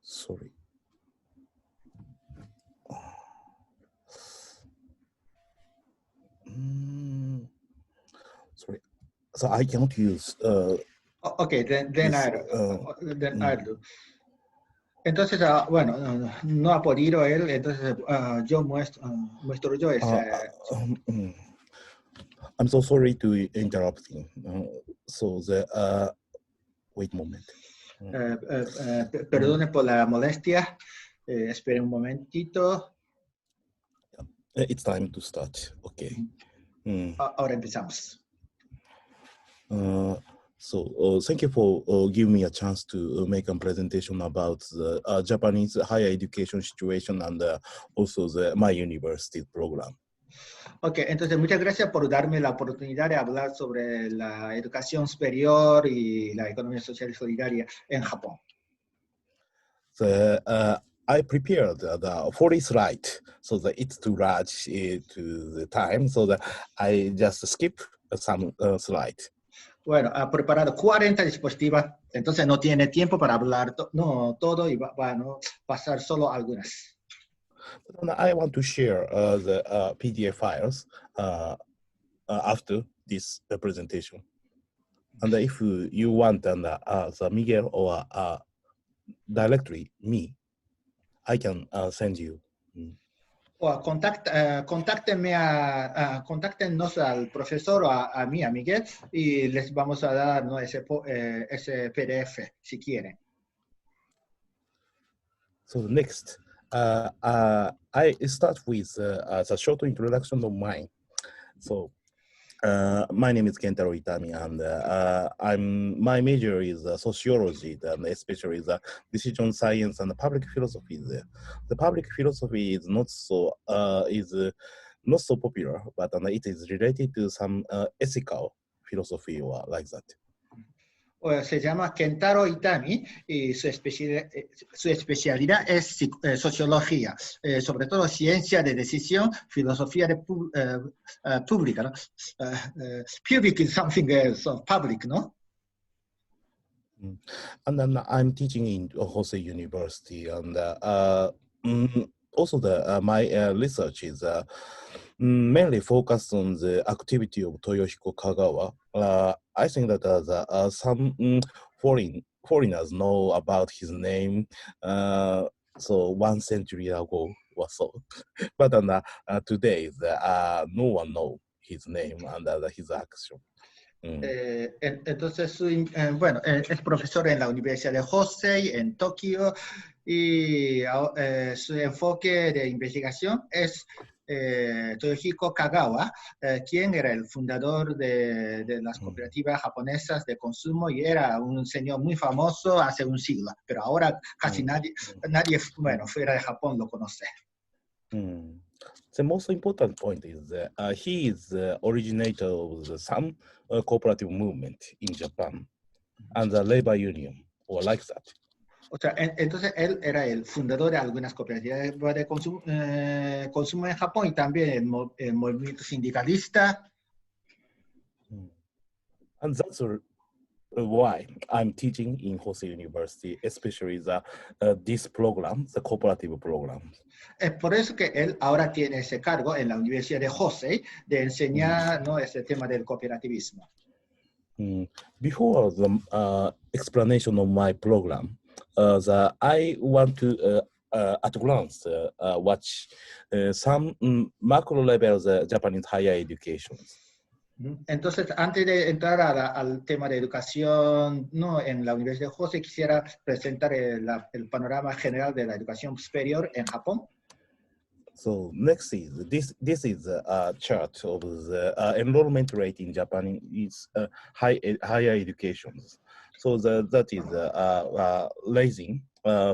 Sorry. Sorry. So I cannot use.
Okay, then
this,
I'll do. Entonces, bueno, no ha podido él, entonces yo muestro yo ese.
I'm so sorry to interrupt you. So wait a moment.
Perdone por la molestia. Espere un momentito.
It's time to start. Okay.
Ahora empezamos.
So thank you for giving me a chance to make a presentation about the Japanese higher education situation and also my university program.
Ok, entonces muchas gracias por darme la oportunidad de hablar sobre la educación superior y la economía social y solidaria en Japón.
I prepared the 40 slide, so that it's too large to the time, so that I just skip some slide.
Bueno, ha preparado 40 dispositivos, entonces no tiene tiempo para hablar todo y va a pasar solo algunas.
I want to share the PDF files after this presentation. And if you want the Miguel or directly me, I can send you.
O contáctenos al profesor o a mí, a Miguel, y les vamos a dar, ¿no? ese PDF si quieren.
So next, I start with the short introduction of mine. So my name is Kentaro Itami, and my major is sociology, and especially the decision science and the public philosophy. The public philosophy is not so popular, but it is related to some ethical philosophy or like that.
Se llama Kentaro Itami y su especialidad es sociología, sobre todo ciencia de decisión, filosofía de pública, ¿no? Public is something else, public, ¿no?
And then I'm teaching in Hosei University, and also my research is mainly focused on the activity of Toyohiko Kagawa. I think that some foreigners know about his name, so 1 century ago or so. But today, no one knows his name and his action.
Entonces, bueno, es profesor en la Universidad de Hosei, en Tokio, y su enfoque de investigación es Toyohiko Kagawa, quien era el fundador de las cooperativas japonesas de consumo y era un señor muy famoso hace un siglo, pero ahora casi nadie, bueno, fuera de Japón lo conoce.
The most important point is that he is the originator of some cooperative movement in Japan and the labor union, or like that.
O sea, entonces él era el fundador de algunas cooperativas de consumo en Japón y también el movimiento sindicalista.
And that's why I'm teaching in Hosei University, especially this program, the cooperative program.
Es por eso que él ahora tiene ese cargo en la Universidad de Hosei de enseñar ¿no? ese tema del cooperativismo.
Before the explanation of my program, I want to at glance watch some macro level Japanese higher education.
Entonces, antes de entrar al tema de educación, ¿no? En la Universidad de José, quisiera presentar el panorama general de la educación superior en Japón.
So next is this is a chart of the enrollment rate in Japan is higher education. So that is rising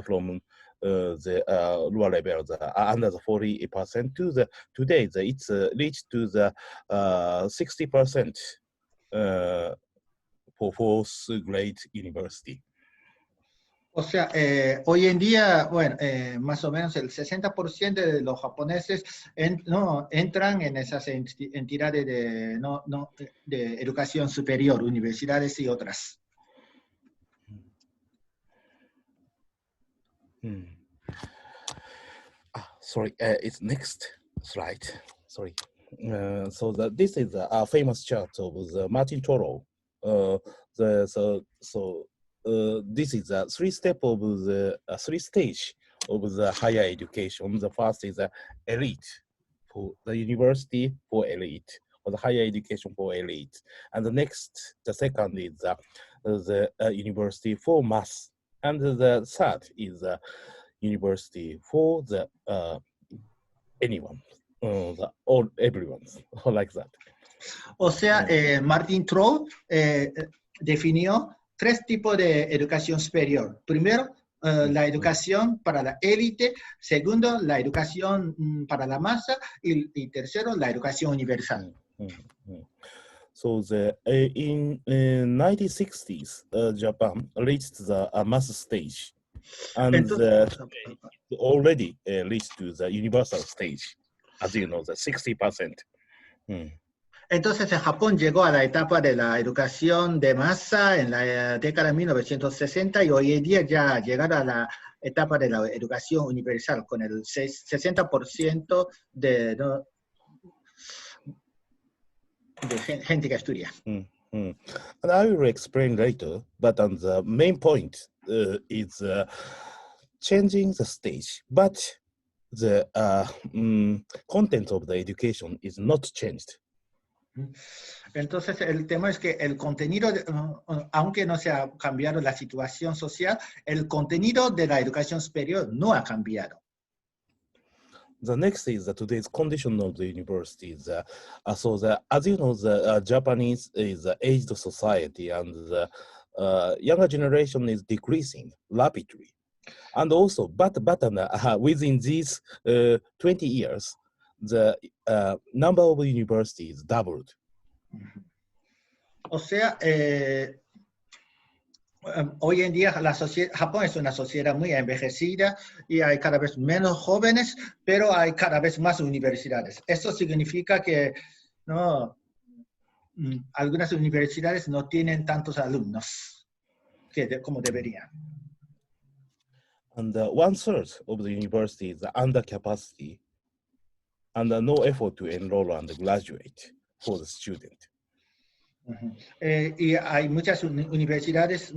from the lower levels under the 40% to the today it's reached to the 60% for fourth grade university.
O sea, hoy en día, bueno, más o menos el 60% de los japoneses no, entran en esas entidades de educación superior, universidades y otras.
Sorry, it's next slide. Sorry. So this is a famous chart of the Martin Toro. This is a three-step of the three-stage of the higher education. The first is elite, for the university for elite, or the higher education for elite. And the second is the university for mass. And the third is university for the anyone, everyone, like that.
O sea, Martin Troll definió 3 tipos de educación superior. Primero, la educación para la élite. Segundo, la educación para la masa. Y tercero, la educación universal.
So in 1960s, Japan reached the mass stage. And already reached to the universal stage, as you know, the 60%.
Entonces, Japón llegó a la etapa de la educación de masa en la década de 1960 y hoy en día ya ha llegado a la etapa de la educación universal con el 60% de gente que estudia.
And I will explain later, but the main point is changing the stage, but the content of the education is not changed.
Entonces, el tema es que el contenido, aunque no se ha cambiado la situación social, el contenido de la educación superior no ha cambiado.
The next is today's condition of the universities. As you know, the Japanese is an aged society, and the younger generation is decreasing rapidly. And also, but within these 20 years, the number of universities doubled.
O sea, hoy en día Japón es una sociedad muy envejecida y hay cada vez menos jóvenes, pero hay cada vez más universidades. Esto significa que algunas universidades no tienen tantos alumnos como deberían.
And 1/3 of the universities are under capacity and no effort to enroll and graduate for the student.
Y hay muchas universidades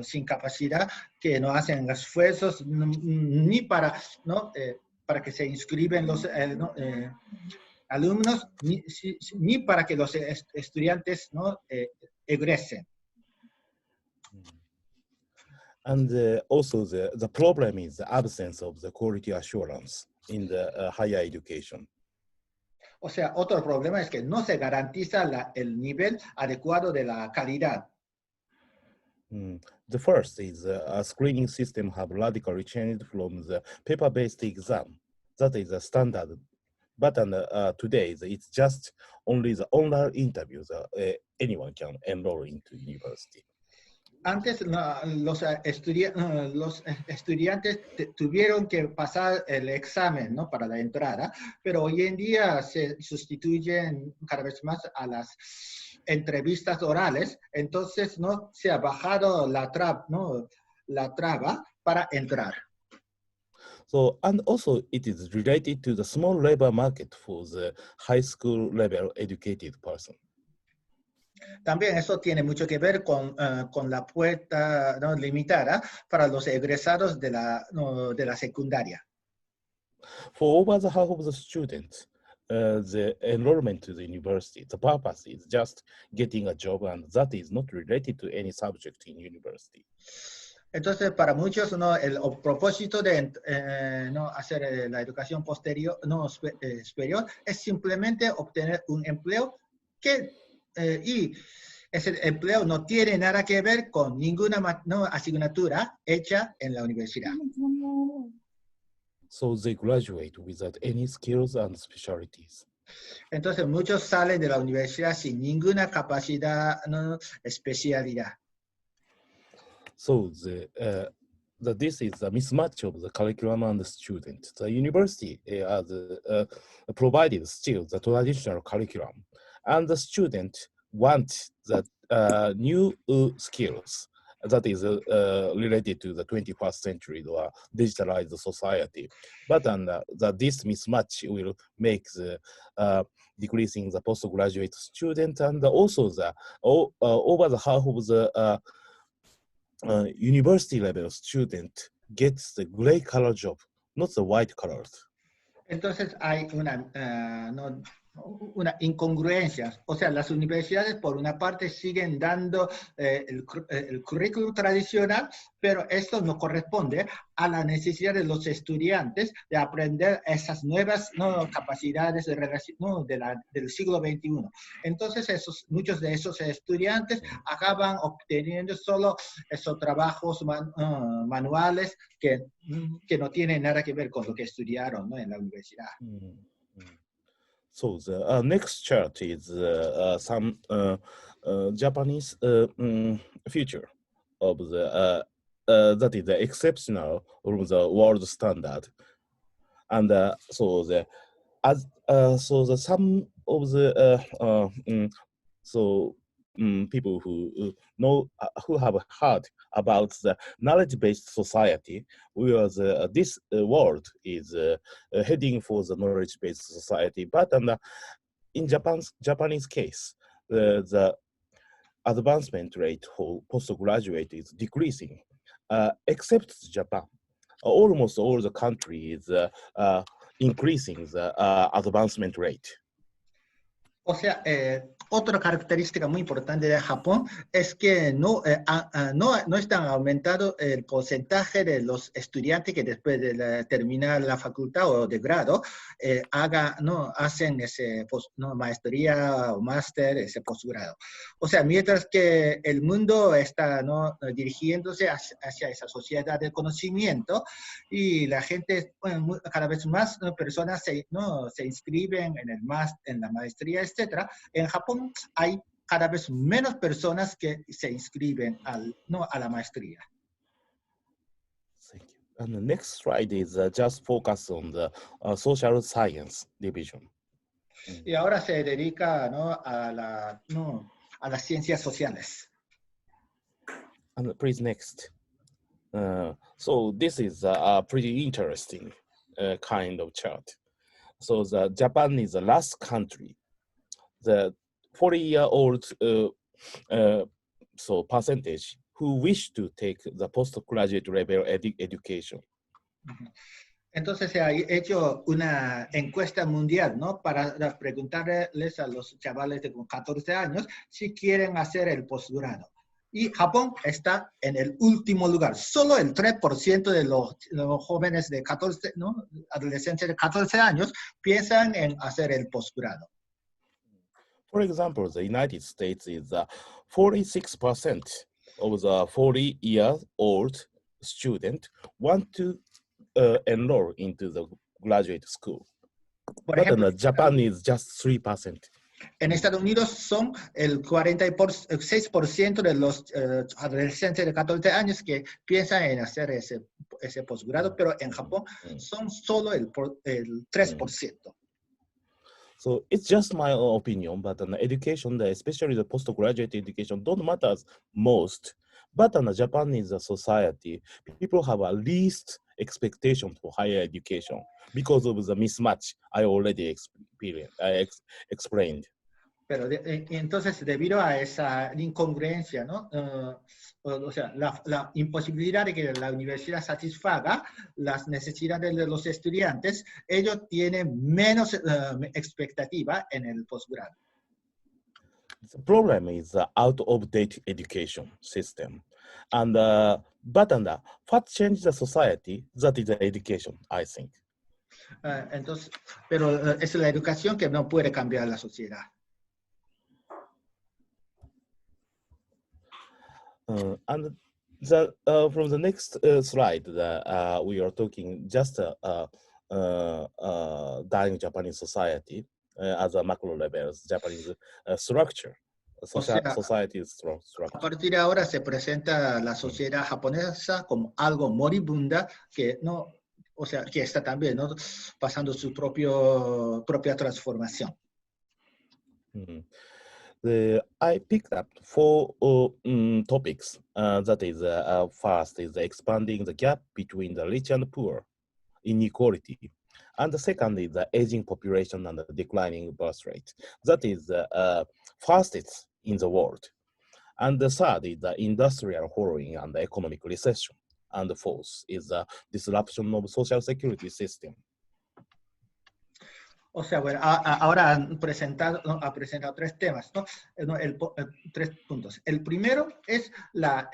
sin capacidad que no hacen esfuerzos ni para, para que se inscriben los alumnos, ni para que los estudiantes egresen.
And also the problem is the absence of the quality assurance in the higher education.
O sea, otro problema es que no se garantiza el nivel adecuado de la calidad.
The first is a screening system have radically changed from the paper-based exam. That is a standard. But today, it's just only the online interviews. Anyone can enroll into university.
Antes los estudiantes tuvieron que pasar el examen para la entrada, pero hoy en día se sustituyen cada vez más a las entrevistas orales, entonces se ha bajado la traba para entrar.
So, and also it is related to the small labor market for the high school level educated person.
También eso tiene mucho que ver con la puerta limitada para los egresados de la secundaria.
For over the half of the students, the enrollment to the university. The purpose is just getting a job, and that is not related to any subject in university.
Entonces, para muchos, ¿no? El propósito de no hacer la educación posterior, no, superior es simplemente obtener un empleo y ese empleo no tiene nada que ver con ninguna no, asignatura hecha en la universidad.
So they graduate without any skills and specialties.
Entonces, muchos salen de la universidad sin ninguna capacidad, no, especialidad.
So this is a mismatch of the curriculum and the student. The university has provided still the traditional curriculum, and the student want the new skills that is related to the 21st century or digitalized society. But this mismatch will make the decreasing the postgraduate student, and also the over the half of the university level student gets the gray color job, not the white colors.
Entonces hay una incongruencia. O sea, las universidades por una parte siguen dando el currículum tradicional, pero esto no corresponde a la necesidad de los estudiantes de aprender esas nuevas capacidades del siglo XXI. Entonces, muchos de esos estudiantes acaban obteniendo solo esos trabajos manuales que no tienen nada que ver con lo que estudiaron, ¿no? En la universidad.
So the next chart is some Japanese feature of the that is the exceptional from the world standard, and so the some of the people who know who have heard about the knowledge-based society, whereas this world is heading for the knowledge-based society. But in Japanese case, the advancement rate for postgraduate is decreasing, except Japan. Almost all the countries increasing the advancement rate.
O sea, otra característica muy importante de Japón es que no están aumentando el porcentaje de los estudiantes que después de terminar la facultad o de grado hacen ese maestría o máster, ese posgrado. O sea, mientras que el mundo está dirigiéndose hacia esa sociedad del conocimiento y la gente, cada vez más personas se inscriben en la maestría, etcétera. En Japón hay cada vez menos personas que se inscriben a la maestría.
Thank you. And the next slide is just focus on the social science division.
Y ahora se dedica a las ciencias sociales.
And please next. So this is a pretty interesting kind of chart. So Japan is the last country. The 40-year-old percentage who wish to take the postgraduate level education.
Entonces se ha hecho una encuesta mundial, ¿no? Para preguntarles a los chavales de 14 años si quieren hacer el posgrado. Y Japón está en el último lugar. Solo el 3% de los jóvenes de 14, adolescentes de 14 años piensan en hacer el posgrado.
For example, the United States is 46% of the 40-year-old student want to enroll into the graduate school.
Por ejemplo,
Japan is just 3%.
En Estados Unidos son el 46% de los adolescentes de 14 años que piensan en hacer ese posgrado, pero en Japón son solo el 3%.
So it's just my opinion, but education, especially the postgraduate education, don't matter most. But in Japan is a society, people have a least expectation for higher education because of the mismatch I already explained.
Pero entonces, debido a esa incongruencia, ¿no? O sea, la imposibilidad de que la universidad satisfaga las necesidades de los estudiantes, ellos tienen menos expectativa en el posgrado.
The problem is the out-of-date education system. And but what changed the society, that is the education, I think.
Entonces, pero es la educación que no puede cambiar la sociedad.
And from the next slide, we are talking just dying Japanese society as a macro levels, Japanese structure, society structure.
A partir de ahora se presenta la sociedad japonesa como algo moribunda que no, o sea, que está también, ¿no?, pasando su propia transformación.
I picked up 4 topics. That is, first is expanding the gap between the rich and poor, inequality. And the second is the aging population and the declining birth rate. That is the fastest in the world. And the third is the industrial hollowing and the economic recession. And the fourth is the disruption of social security system.
O sea, bueno, ahora ha presentado 3 temas, ¿no? 3 puntos. El primero es la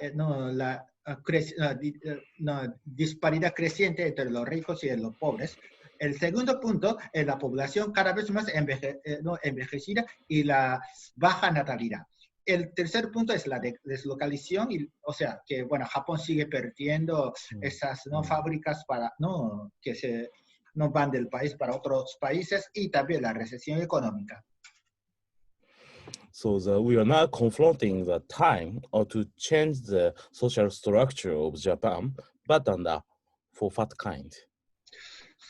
disparidad creciente entre los ricos y los pobres. El segundo punto es la población cada vez más envejecida y la baja natalidad. El tercer punto es la deslocalización, o sea, que, bueno, Japón sigue perdiendo esas fábricas que no van del país para otros países, y también la recesión económica.
So we are now confronting the time to change the social structure of Japan, but for what kind?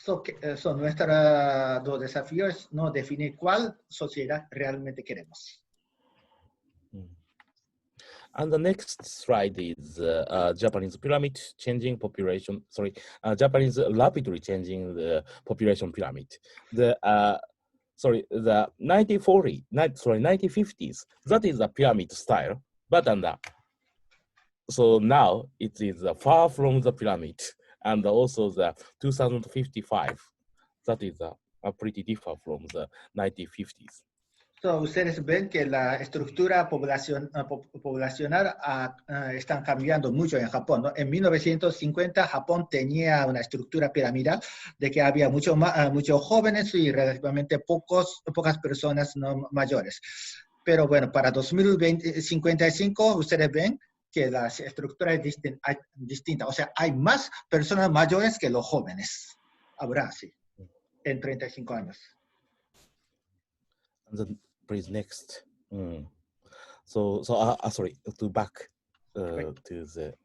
Nuestro desafío es definir cuál sociedad realmente queremos.
And the next slide is Japanese pyramid changing population. Japanese rapidly changing the population pyramid. The 1950s. That is the pyramid style, but so now it is far from the pyramid, and also the 2055. That is pretty different from the 1950s.
Ustedes ven que la estructura poblacional están cambiando mucho en Japón, ¿no? En 1950 Japón tenía una estructura piramidal de que había muchos jóvenes y relativamente pocas personas mayores. Pero bueno, para 2055 ustedes ven que la estructura es distinta. O sea, hay más personas mayores que los jóvenes. Habrá, sí, en 35 años.
Please next. Sorry, to back to the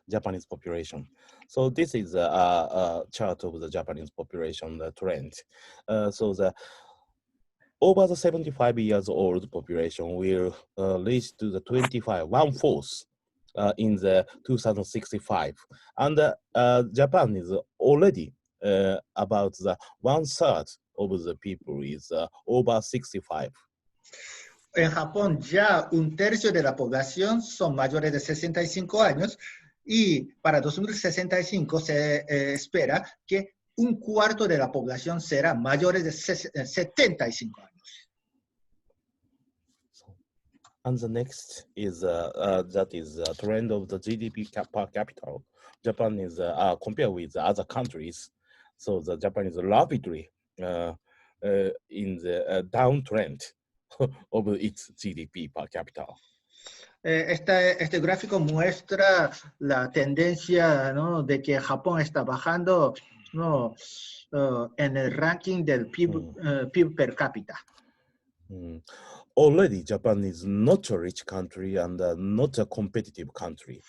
Japanese population. So this is a chart of the Japanese population trend. So the over the 75 years old population will reach to the 1/4 in the 2065, and Japan is already about the 1/3 of the people is over 65.
En Japón ya 1/3 de la población son mayores de 65 años, y para 2065 se espera que 1/4 de la población será mayores de 75 años.
And the next is that is the trend of the GDP per capita. Japan is compared with other countries, so the Japan is rapidly in the downtrend of its GDP per capita.
Este gráfico muestra la tendencia, ¿no?, de que Japón está bajando, ¿no?, en el ranking del PIB per cápita.
Already, Japan is not a rich country and not a competitive country.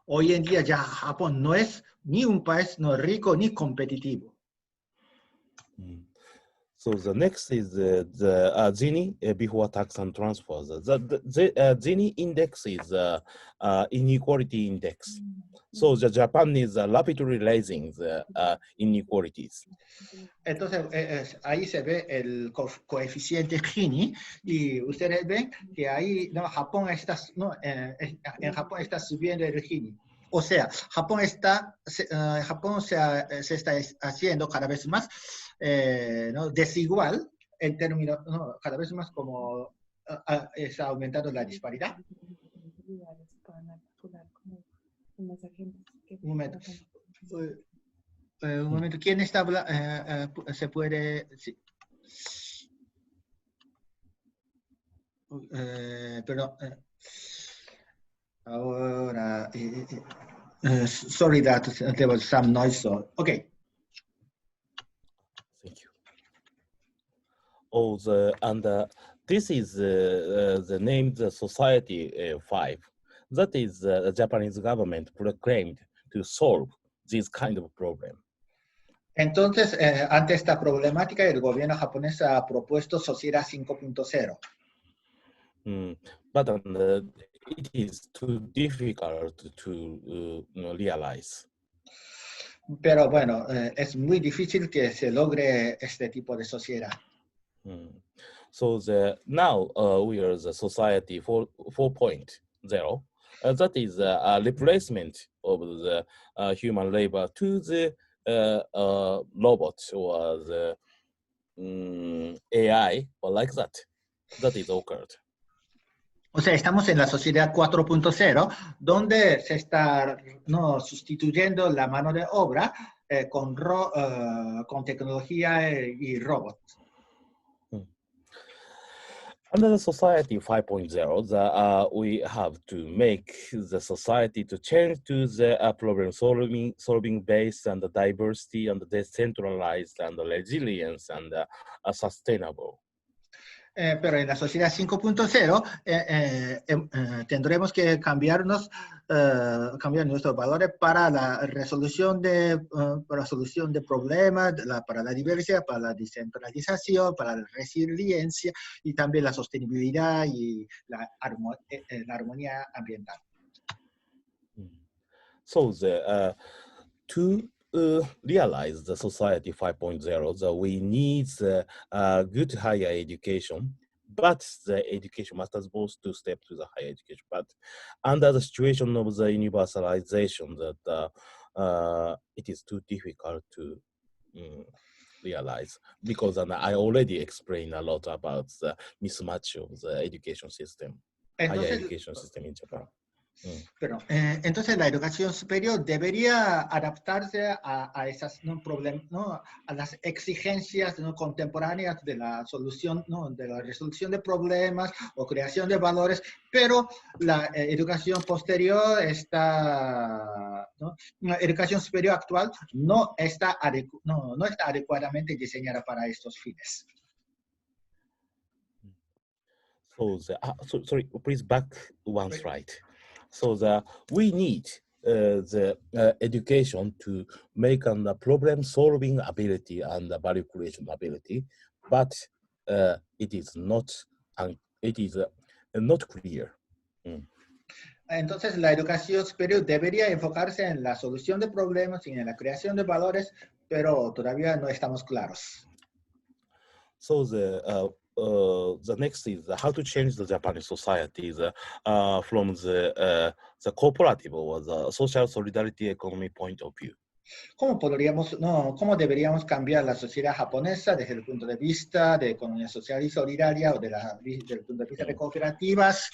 Hoy en día ya Japón no es ni un país no rico ni competitivo.
So the next is the Gini before tax and transfers. The Gini index is inequality index. So the Japan is rapidly raising the inequalities.
Entonces, ahí se ve el coeficiente Gini y ustedes ven que ahí no, Japón está, no, en Japón está subiendo el Gini. O sea, Japón se está haciendo cada vez más ¿no? desigual en términos, no, cada vez más como está aumentando la disparidad. Un momento. Un momento, ¿quién está hablando? Se puede... Sí. Perdón. Ahora... sorry that there was some noise. So, okay.
Thank you. Oh, this is the name the Society 5. That is the Japanese government proclaimed to solve this kind of problem.
Entonces, ante esta problemática, el gobierno japonés ha propuesto Sociedad 5.0.
But it is too difficult to realize.
Pero bueno, es muy difícil que se logre este tipo de sociedad.
So now we are the Society 4.0. That is a replacement of the human labor to the robot or the AI or like that. That is occurred.
O sea, estamos en la sociedad 4.0, donde se está sustituyendo la mano de obra con tecnología y robots.
Under the Society 5.0, we have to make the society to change to the problem solving based and the diversity and the decentralized and the resilience and sustainable.
Pero en la sociedad 5.0 tendremos que cambiar nuestros valores para la resolución de problemas, para la diversidad, para la descentralización, para la resiliencia y también la sostenibilidad y la armonía ambiental.
So to realize the Society 5.0, we need good higher education, but the education masters both to step to the higher education. But under the situation of the universalization, that it is too difficult to realize, because I already explained a lot about the mismatch of the education system, higher education system in Japan.
Pero, entonces la educación superior debería adaptarse a esas a las exigencias contemporáneas de la solución, de la resolución de problemas o creación de valores, pero la educación posterior la educación superior actual no está adecuadamente diseñada para estos fines.
So sorry, please back one slide. So we need the education to make a problem-solving ability and value creation ability, but it is not clear.
Entonces, la educación superior debería enfocarse en la solución de problemas y en la creación de valores, pero todavía no estamos claros.
So the next is how to change the Japanese society from the cooperative or the social solidarity economy point of view.
¿Cómo deberíamos cambiar la sociedad japonesa desde el punto de vista de economía social y solidaria o desde el punto de vista de cooperativas?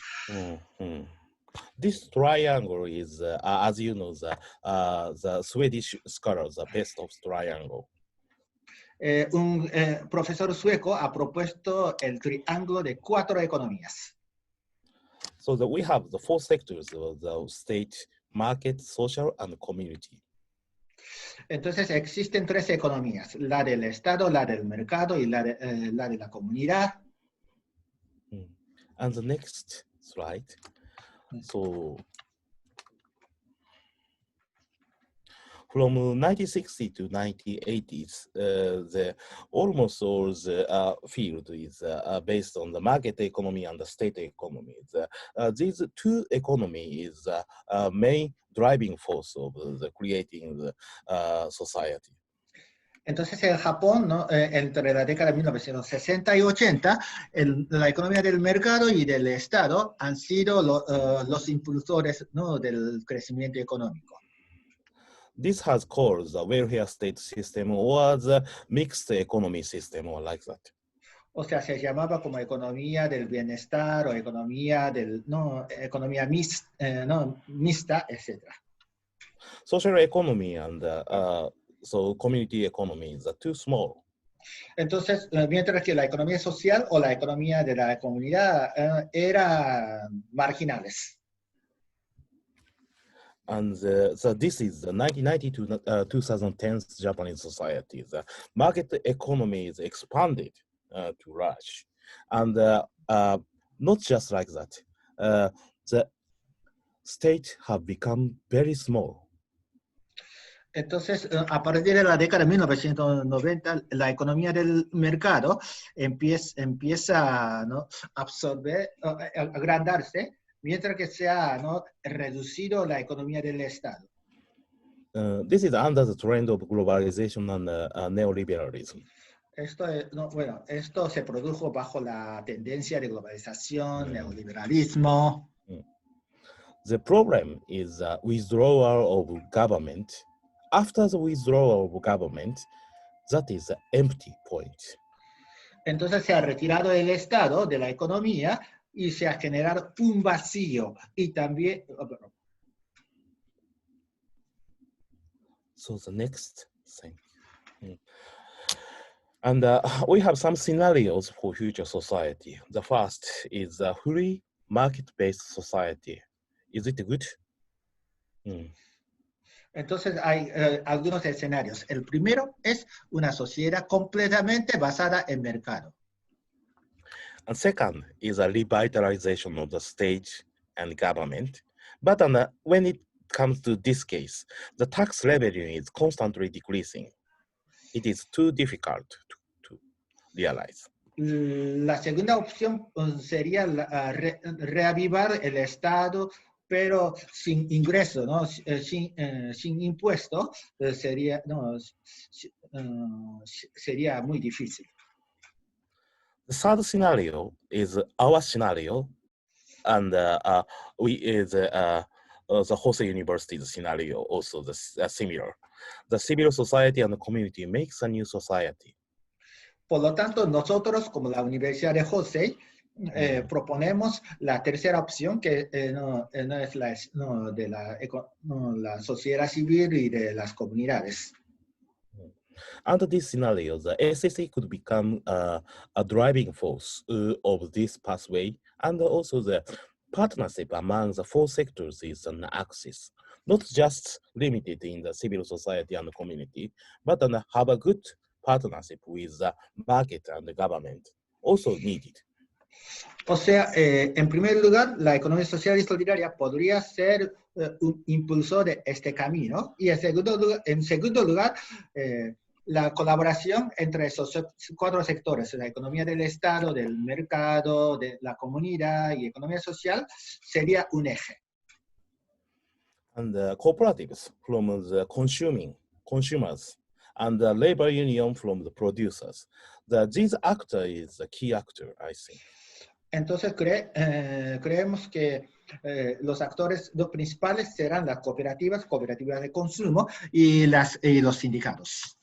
This triangle is, as you know, the Swedish scholars, the best of triangle.
Un profesor sueco ha propuesto el triángulo de 4 economías.
So we have the 4 sectors, the state, market, social, and community.
Entonces existen 3 economías, la del Estado, la del mercado y la de la comunidad.
And the next slide. So from 1960 to 1980s, almost all the field is based on the market economy and the state economy. These two economies is the main driving force of the creating the society.
Entonces, en Japón, ¿no? Entre la década de 1960 y 80, la economía del mercado y del Estado han sido los impulsores, ¿no? del crecimiento económico.
This has caused the welfare state system or the mixed economy system or like that.
O sea, se llamaba como economía del bienestar o economía economía mixta, etc.
Social economy and so community economy is too small.
Entonces, mientras que la economía social o la economía de la comunidad eran marginales.
And so this is the 1990 to 2010 Japanese society. The market economy is expanded to large. And not just like that, the state have become very small.
Entonces, a partir de la década de 1990, la economía del mercado empieza, ¿no? a absorber, a agrandarse, mientras que se ha, ¿no? reducido la economía del Estado.
This is under the trend of globalization and neoliberalism.
Esto se produjo bajo la tendencia de globalización, neoliberalismo.
The problem is withdrawal of government. After the withdrawal of government, that is the empty point.
Entonces se ha retirado el Estado de la economía y se ha generado un vacío y también...
So the next thing. And we have some scenarios for future society. The first is a fully market-based society. Is it good?
Entonces hay algunos escenarios. El primero es una sociedad completamente basada en mercado.
And second is a revitalization of the state and government. But when it comes to this case, the tax revenue is constantly decreasing. It is too difficult to realize.
La segunda opción sería reavivar el Estado, pero sin ingreso, ¿no? sin impuesto, sería muy difícil.
The third scenario is our scenario, and the Hosei University's scenario also similar. The civil society and the community makes a new society.
Por lo tanto, nosotros, como la Universidad de Hosei, proponemos la tercera opción, que no es de la sociedad civil y de las comunidades.
Under this scenario, the SSE could become a driving force of this pathway, and also the partnership among the four sectors is an axis, not just limited in the civil society and the community, but have a good partnership with the market and the government, also needed.
O sea, en primer lugar, la economía social y solidaria podría ser un impulsor de este camino, y en segundo lugar, la colaboración entre esos cuatro sectores, la economía del Estado, del mercado, de la comunidad y economía social, sería un eje.
And the cooperatives from the consumers, and the labor union from the producers. This actor is the key actor, I think.
Entonces creemos que los actores principales serán las cooperativas de consumo y los sindicatos.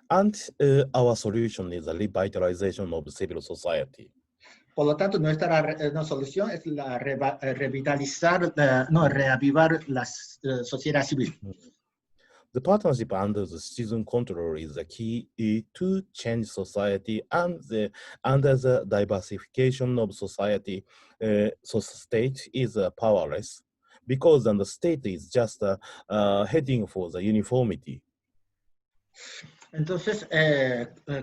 And our solution is the revitalization of civil society.
Por lo tanto, nuestra solución es reavivar la sociedad civil.
The partnership under the citizen control is the key to change society, and under the diversification of society, so state is powerless, because then the state is just heading for the uniformity.
Entonces,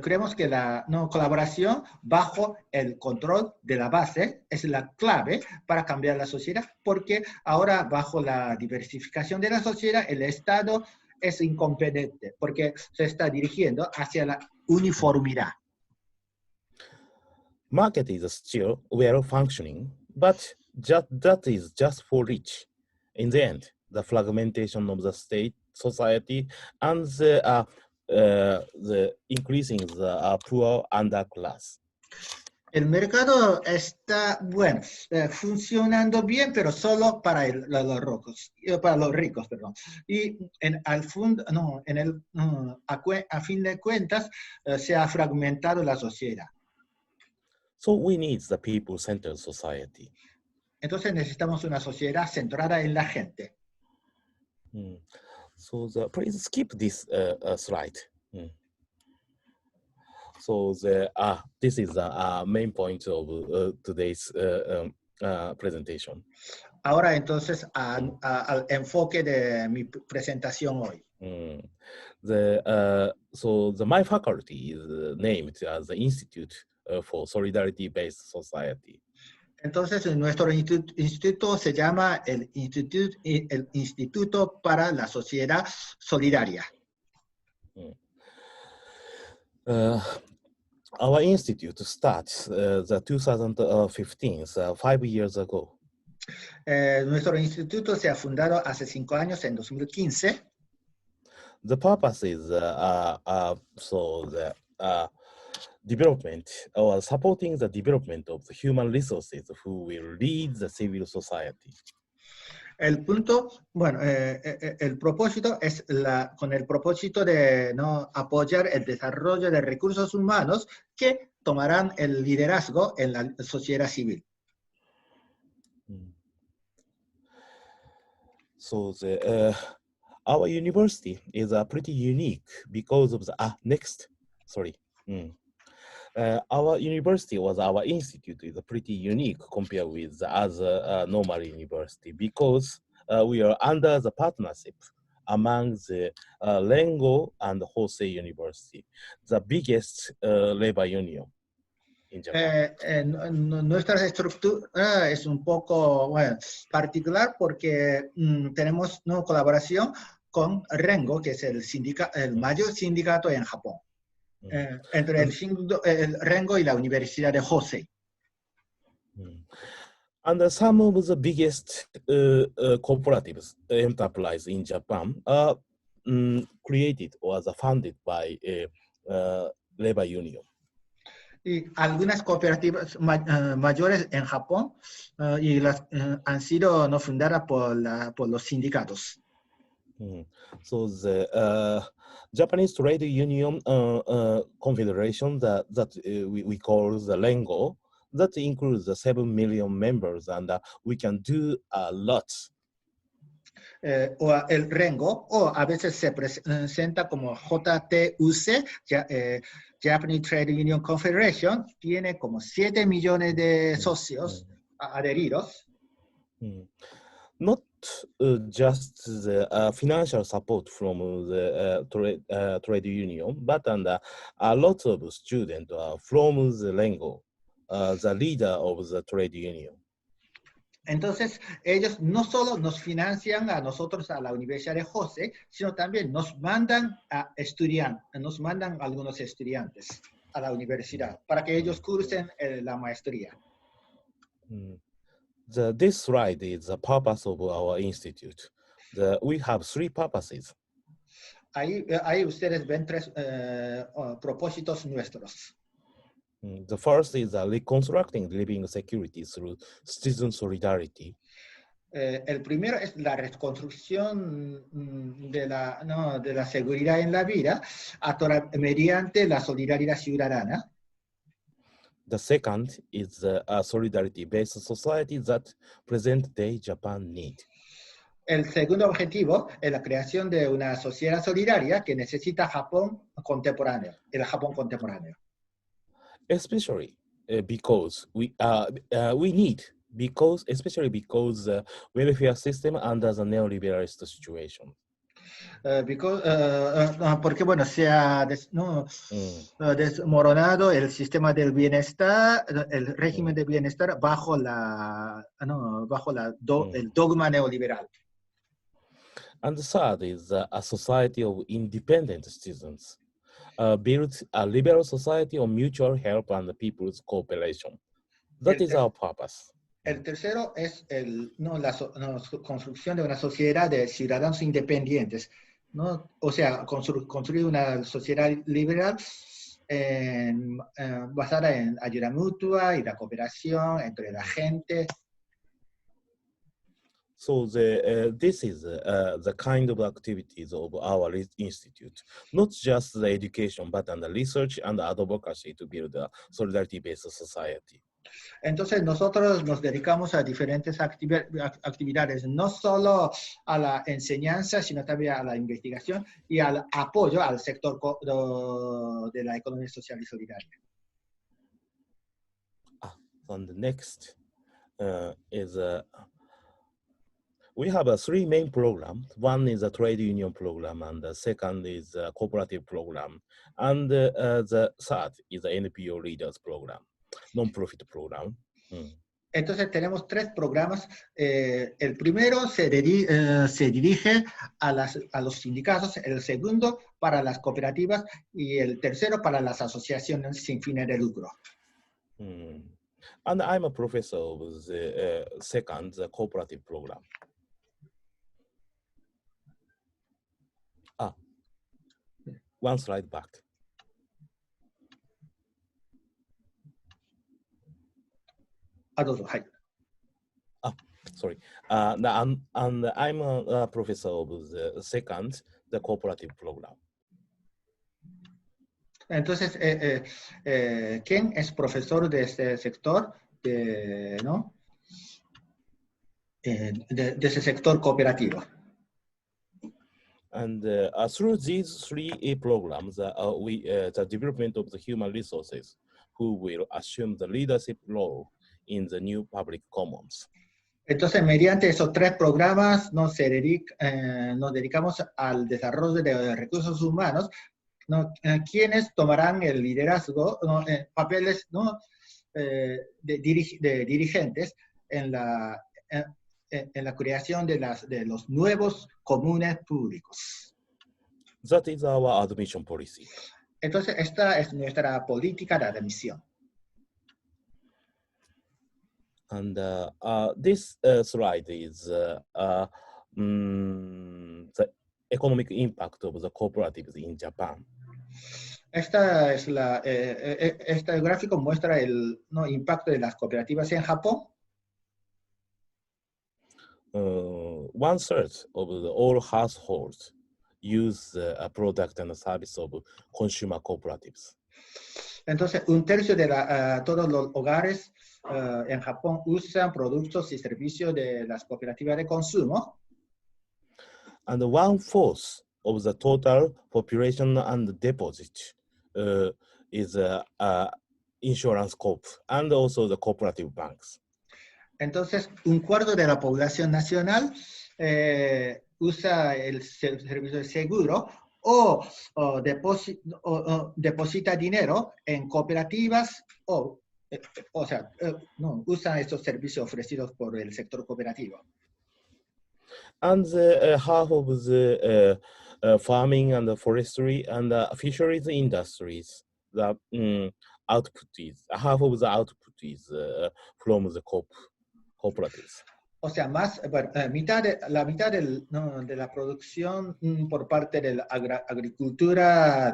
creemos que la no, colaboración bajo el control de la base es la clave para cambiar la sociedad, porque ahora bajo la diversificación de la sociedad, el Estado es incompetente, porque se está dirigiendo hacia la uniformidad.
Market is still well functioning, but that is just for rich. In the end, the fragmentation of the state, society, and the increasing the poor underclass.
El mercado está, bueno, funcionando bien, pero solo para los ricos, perdón. Y a fin de cuentas, se ha fragmentado la sociedad.
So we need the people-centered society.
Entonces necesitamos una sociedad centrada en la gente.
So please skip this slide. So this is the main point of today's presentation.
Ahora entonces al enfoque de mi presentación hoy.
My faculty is named as the Institute for Solidarity-Based Society.
Entonces nuestro instituto se llama el Instituto para la Sociedad Solidaria.
Our institute starts the 2015, 5 years ago.
Nuestro instituto se ha fundado hace 5 años, en 2015.
The purpose is development or supporting the development of the human resources who will lead the civil society.
El punto, bueno, el propósito es con el propósito de apoyar el desarrollo de recursos humanos que tomarán el liderazgo en la sociedad civil.
So our university is pretty unique because of the our university was our institute is pretty unique compared with the other normal university because we are under the partnership among the Rengo and Hosei University, the biggest labor union in Japan.
Nuestra estructura es un poco particular porque tenemos una colaboración con Rengo, que es el mayor sindicato en Japón. Entre el Rengo y la Universidad de Hosei.
And some of the biggest cooperative enterprise in Japan are created or founded by labor union.
Y algunas cooperativas mayores en Japón han sido fundadas por los sindicatos.
So the Japanese Trade Union Confederation that we call the Rengo, that includes the 7 million members, and we can do a lot.
O el Rengo, o a veces se presenta como JTUC, Japanese Trade Union Confederation, tiene como 7 millones de socios adheridos.
Not just the financial support from the trade union, but a lot of students from the Rengo, the leader of the trade union.
Entonces, ellos no solo nos financian a nosotros, a la Universidad de Hosei, sino también nos mandan algunos estudiantes a la universidad para que ellos cursen la maestría.
This slide is the purpose of our institute. We have 3 purposes.
Ahí ustedes ven 3 propósitos nuestros.
The first is reconstructing living security through citizen solidarity.
El primero es la reconstrucción de la seguridad en la vida mediante la solidaridad ciudadana.
The second is a solidarity-based society that present-day Japan need.
El segundo objetivo es la creación de una sociedad solidaria que necesita el Japón contemporáneo.
Especially because especially because the welfare system under the neoliberalist situation.
Porque, bueno, se ha desmoronado el sistema del bienestar, el régimen de bienestar bajo el dogma neoliberal.
And the third is a society of independent citizens, built a liberal society of mutual help and people's cooperation. That is our purpose.
El tercero es la construcción de una sociedad de ciudadanos independientes, ¿no? O sea, construir una sociedad liberal basada en ayuda mutua y la cooperación entre la gente.
So this is the kind of activities of our institute, not just the education, but the research and advocacy to build a solidarity-based society.
Entonces nosotros nos dedicamos a diferentes actividades, no solo a la enseñanza, sino también a la investigación y al apoyo al sector de la economía social y solidaria.
And the next is we have three main programs. One is a trade union program, and the second is a cooperative program, and the third is the NPO Leaders program, non-profit program.
Entonces tenemos tres programas. El primero se dirige a los sindicatos, el segundo para las cooperativas y el tercero para las asociaciones sin fines de lucro.
And I'm a professor of the second, the cooperative program. One slide back. Sorry. And I'm a professor of the second, the cooperative program.
Entonces, ¿quién es profesor de este sector? ¿No? De ese sector cooperativo.
And through these three programs, the development of the human resources who will assume the leadership role in the new public commons.
Entonces, mediante esos tres programas nos dedicamos al desarrollo de recursos humanos, ¿no? Quienes tomarán el liderazgo, ¿no? Papeles, ¿no? de dirigentes en la creación de los nuevos comunes públicos.
That is our admission policy.
Entonces, esta es nuestra política de admisión.
And this slide is the economic impact of the cooperatives in Japan.
Este gráfico muestra el impacto de las cooperativas en Japón.
1/3 of all households use a product and a service of consumer cooperatives.
Entonces, 1/3 de todos los hogares en Japón usan productos y servicios de las cooperativas de consumo.
And 1/4 of the total population and deposit is insurance corp and also the cooperative banks.
Entonces, 1/4 de la población nacional usa el servicio de seguro o deposita dinero en cooperativas usan estos servicios ofrecidos por el sector cooperativo.
And half of the farming and the forestry and the fisheries industries, the output is, half of the output is from the cooperatives.
O sea, la mitad de la producción por parte de la agricultura,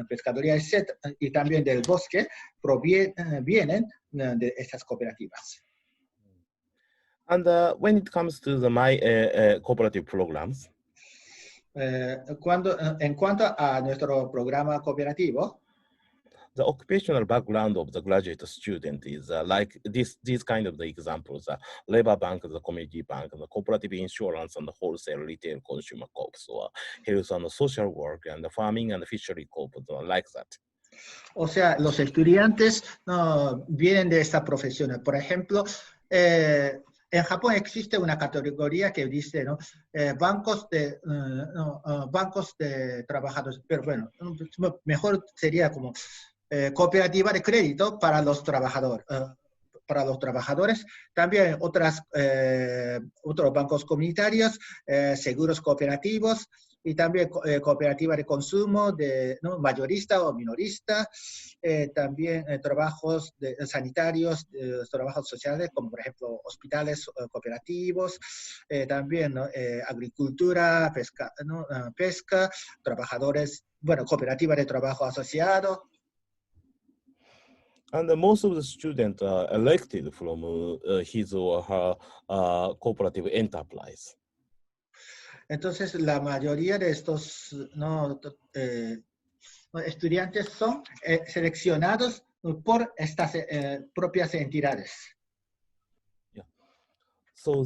pescadoría, etc., y también del bosque, vienen de estas cooperativas.
And when it comes to my cooperative programs,
en cuanto a nuestro programa cooperativo,
the occupational background of the graduate student is like these kind of the examples: labor bank, the community bank, the cooperative insurance, and the wholesale retail consumer corps, or health and social work, and the farming and the fishery corps, like that.
O sea, los estudiantes vienen de estas profesiones. Por ejemplo, en Japón existe una categoría que dice, ¿no? Bancos de trabajadores, pero bueno, mejor sería como cooperativa de crédito para los trabajadores. También otros bancos comunitarios, seguros cooperativos y también cooperativa de consumo ¿no? mayorista o minorista, también trabajos sanitarios, trabajos sociales, como por ejemplo hospitales cooperativos, también ¿no? agricultura, pesca, ¿no? Pesca, trabajadores, bueno, cooperativa de trabajo asociado.
And most of the students are elected from his or her cooperative enterprise.
Entonces, la mayoría de estos ¿no? Estudiantes son seleccionados por estas propias entidades.
Yeah. So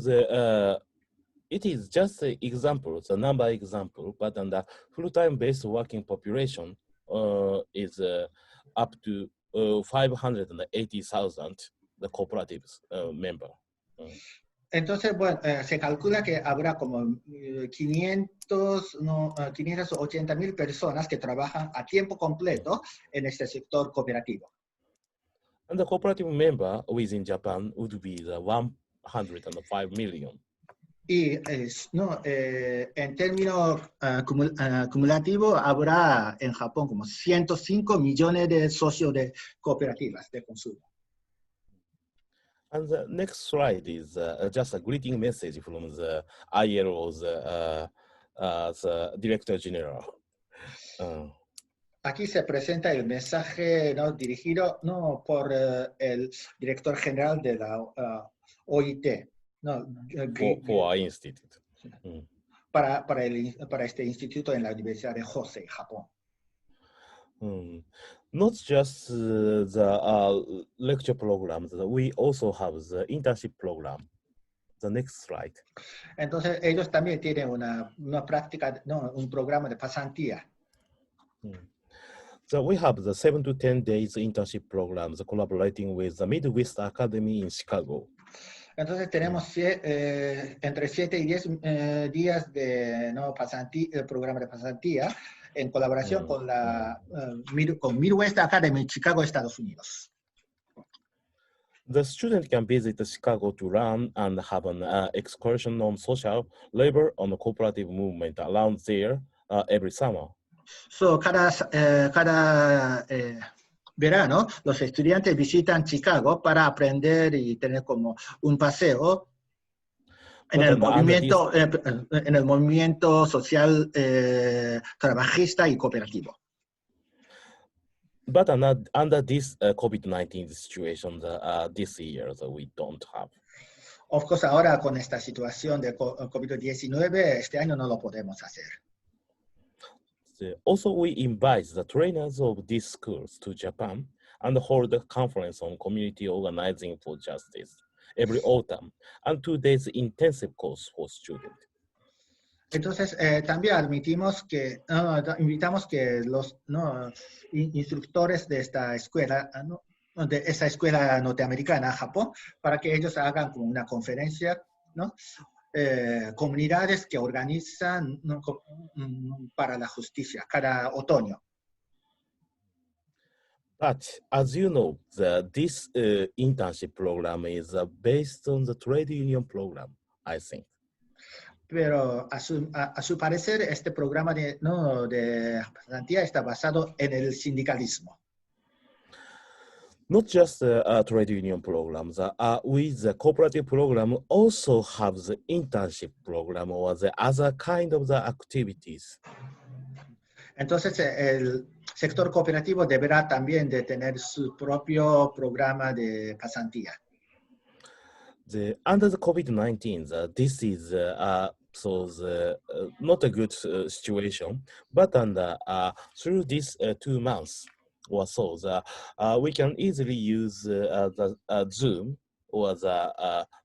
it is just an example, the number example, but on the full-time based working population is up to 580,000 the cooperatives member.
Entonces, bueno, se calcula que habrá como 580,000 personas que trabajan a tiempo completo en este sector cooperativo.
And the cooperative member within Japan would be the 105 million.
Y no, en términos acumulativos habrá en Japón como 105 millones de socios de cooperativas de consumo.
And the next slide is just a greeting message from the ILO's the Director General.
Aquí se presenta el mensaje ¿no? dirigido ¿no? por el director general de la OIT. No,
for our institute.
Para este instituto en la Universidad de Hosei, Japón.
Not just the lecture programs, we also have the internship program. The next slide.
Entonces, ellos también tienen una práctica, no, un programa de pasantía.
So we have the 7 to 10 days internship programs collaborating with the Midwest Academy in Chicago.
Entonces tenemos entre 7 y 10 días de ¿no? programa de pasantía en colaboración con con Midwest Academy, Chicago, Estados Unidos.
The student can visit Chicago to learn and have an excursion on social, labor, and cooperative movement around there every summer.
So, cada verano, los estudiantes visitan Chicago para aprender y tener como un paseo en el movimiento social trabajista y cooperativo.
But under this COVID-19 situation, this year we don't have.
Of course, ahora con esta situación de COVID-19, este año no lo podemos hacer.
Also, we invite the trainers of these schools to Japan and hold a conference on community organizing for justice every autumn and 2 days intensive course for students.
Entonces, también invitamos que los instructores de esta escuela, de esa escuela norteamericana, Japón, para que ellos hagan como una conferencia, ¿no? Comunidades que organizan ¿no? para la justicia cada otoño.
But as you know, this internship program is based on the trade union program, I think.
Pero a su parecer, este programa de pasantía está basado en el sindicalismo.
Not just trade union programs, with the cooperative program also have the internship program or the other kind of the activities.
Entonces, el sector cooperativo deberá también de tener su propio programa de pasantía.
Under the COVID-19, this is not a good situation, but through these 2 months or so, we can easily use the Zoom or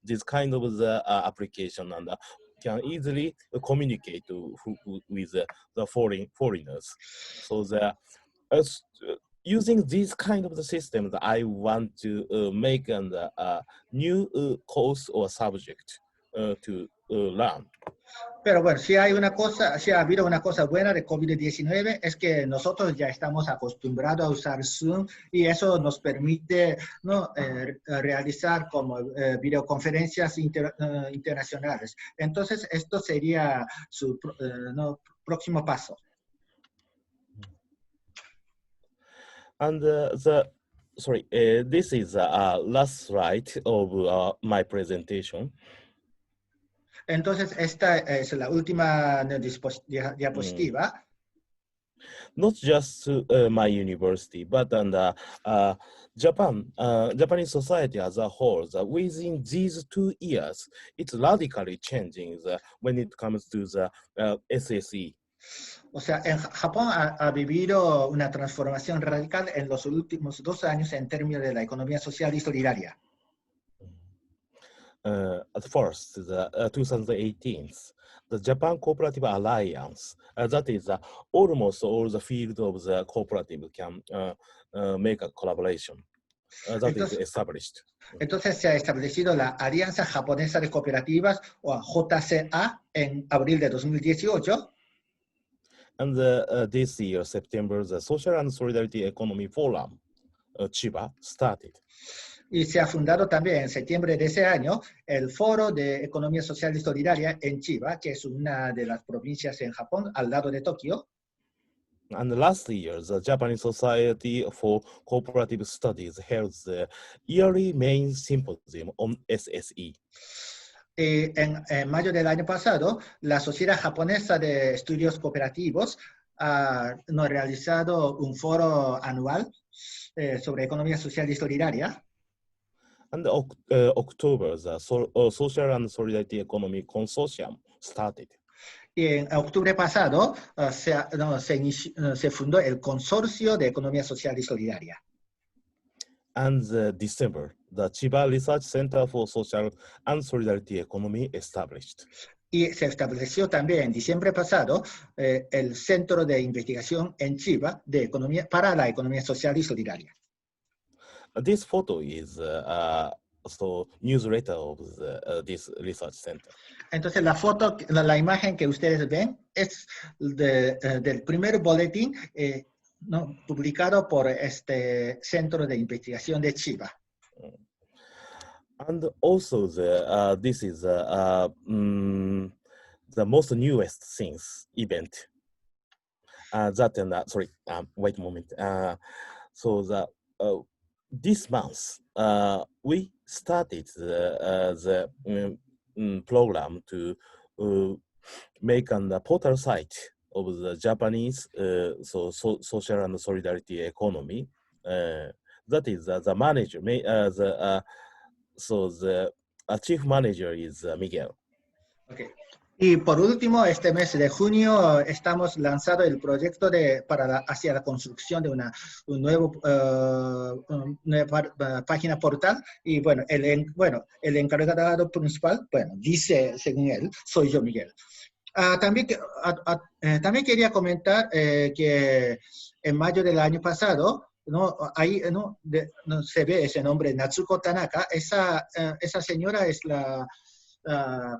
this kind of the application and can easily communicate with the foreigners. So using these kind of the systems, I want to make a new course or subject to learn.
Pero bueno, si hay una cosa, si ha habido una cosa buena de COVID-19 es que nosotros ya estamos acostumbrados a usar Zoom y eso nos permite, ¿no? Realizar como videoconferencias internacionales. Entonces, esto sería su ¿no? próximo paso.
And this is the last slide of my presentation.
Entonces, esta es la última diapositiva.
Not just my university, but Japanese society as a whole. Within these 2 years, it's radically changing when it comes to the SSE.
O sea, en Japón ha vivido una transformación radical en los últimos 2 años en términos de la economía social y solidaria.
At first, the 2018, the Japan Cooperative Alliance, that is almost all the field of the cooperative can make a collaboration. That is established.
Entonces se ha establecido la Alianza Japonesa de Cooperativas, o JCA, en abril de 2018.
And this year, September, the Social and Solidarity Economy Forum, Chiba, started.
Y se ha fundado también en septiembre de ese año el Foro de Economía Social y Solidaria en Chiba, que es una de las provincias en Japón al lado de Tokio.
And last year, the Japanese Society for Cooperative Studies held the yearly main symposium on SSE.
En mayo del año pasado, la Sociedad Japonesa de Estudios Cooperativos ha realizado un foro anual sobre economía social y solidaria.
And October, the Social and Solidarity Economy Consortium started.
Y en octubre pasado se fundó el Consorcio de Economía Social y Solidaria.
And December, the Chiba Research Center for Social and Solidarity Economy established.
Y se estableció también en diciembre pasado el Centro de Investigación en Chiba de economía, para la Economía Social y Solidaria.
This photo is newsletter of this research center.
Entonces la foto, la imagen que ustedes ven es del primer boletín ¿no? publicado por este Centro de Investigación de Chiba.
And also this is the most newest things event. Sorry, wait a moment. This month we started the program to make a portal site of the Japanese social and solidarity economy. That is the manager. The chief manager is Miguel.
Okay. Y por último, este mes de junio estamos lanzando el proyecto hacia la construcción de una nueva página portal. Y bueno, el encargado principal, dice según él, soy yo, Miguel. También quería comentar que en mayo del año pasado, ahí se ve ese nombre, Natsuko Tanaka. Esa señora es la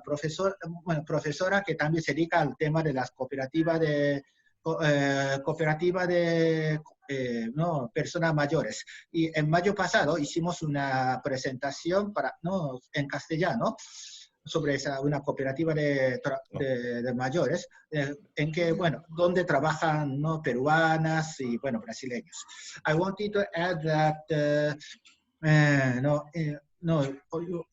profesora que también se dedica al tema de las cooperativas de personas mayores. Y en mayo pasado hicimos una presentación en castellano sobre una cooperativa de mayores, en que, donde trabajan peruanas y, brasileños. I wanted to add that,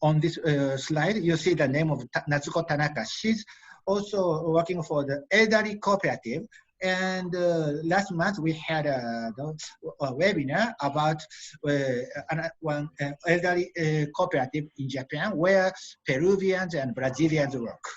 on this slide, you see the name of Natsuko Tanaka. She's also working for the elderly cooperative. And last month we had a webinar about one elderly cooperative in Japan where Peruvians and Brazilians work.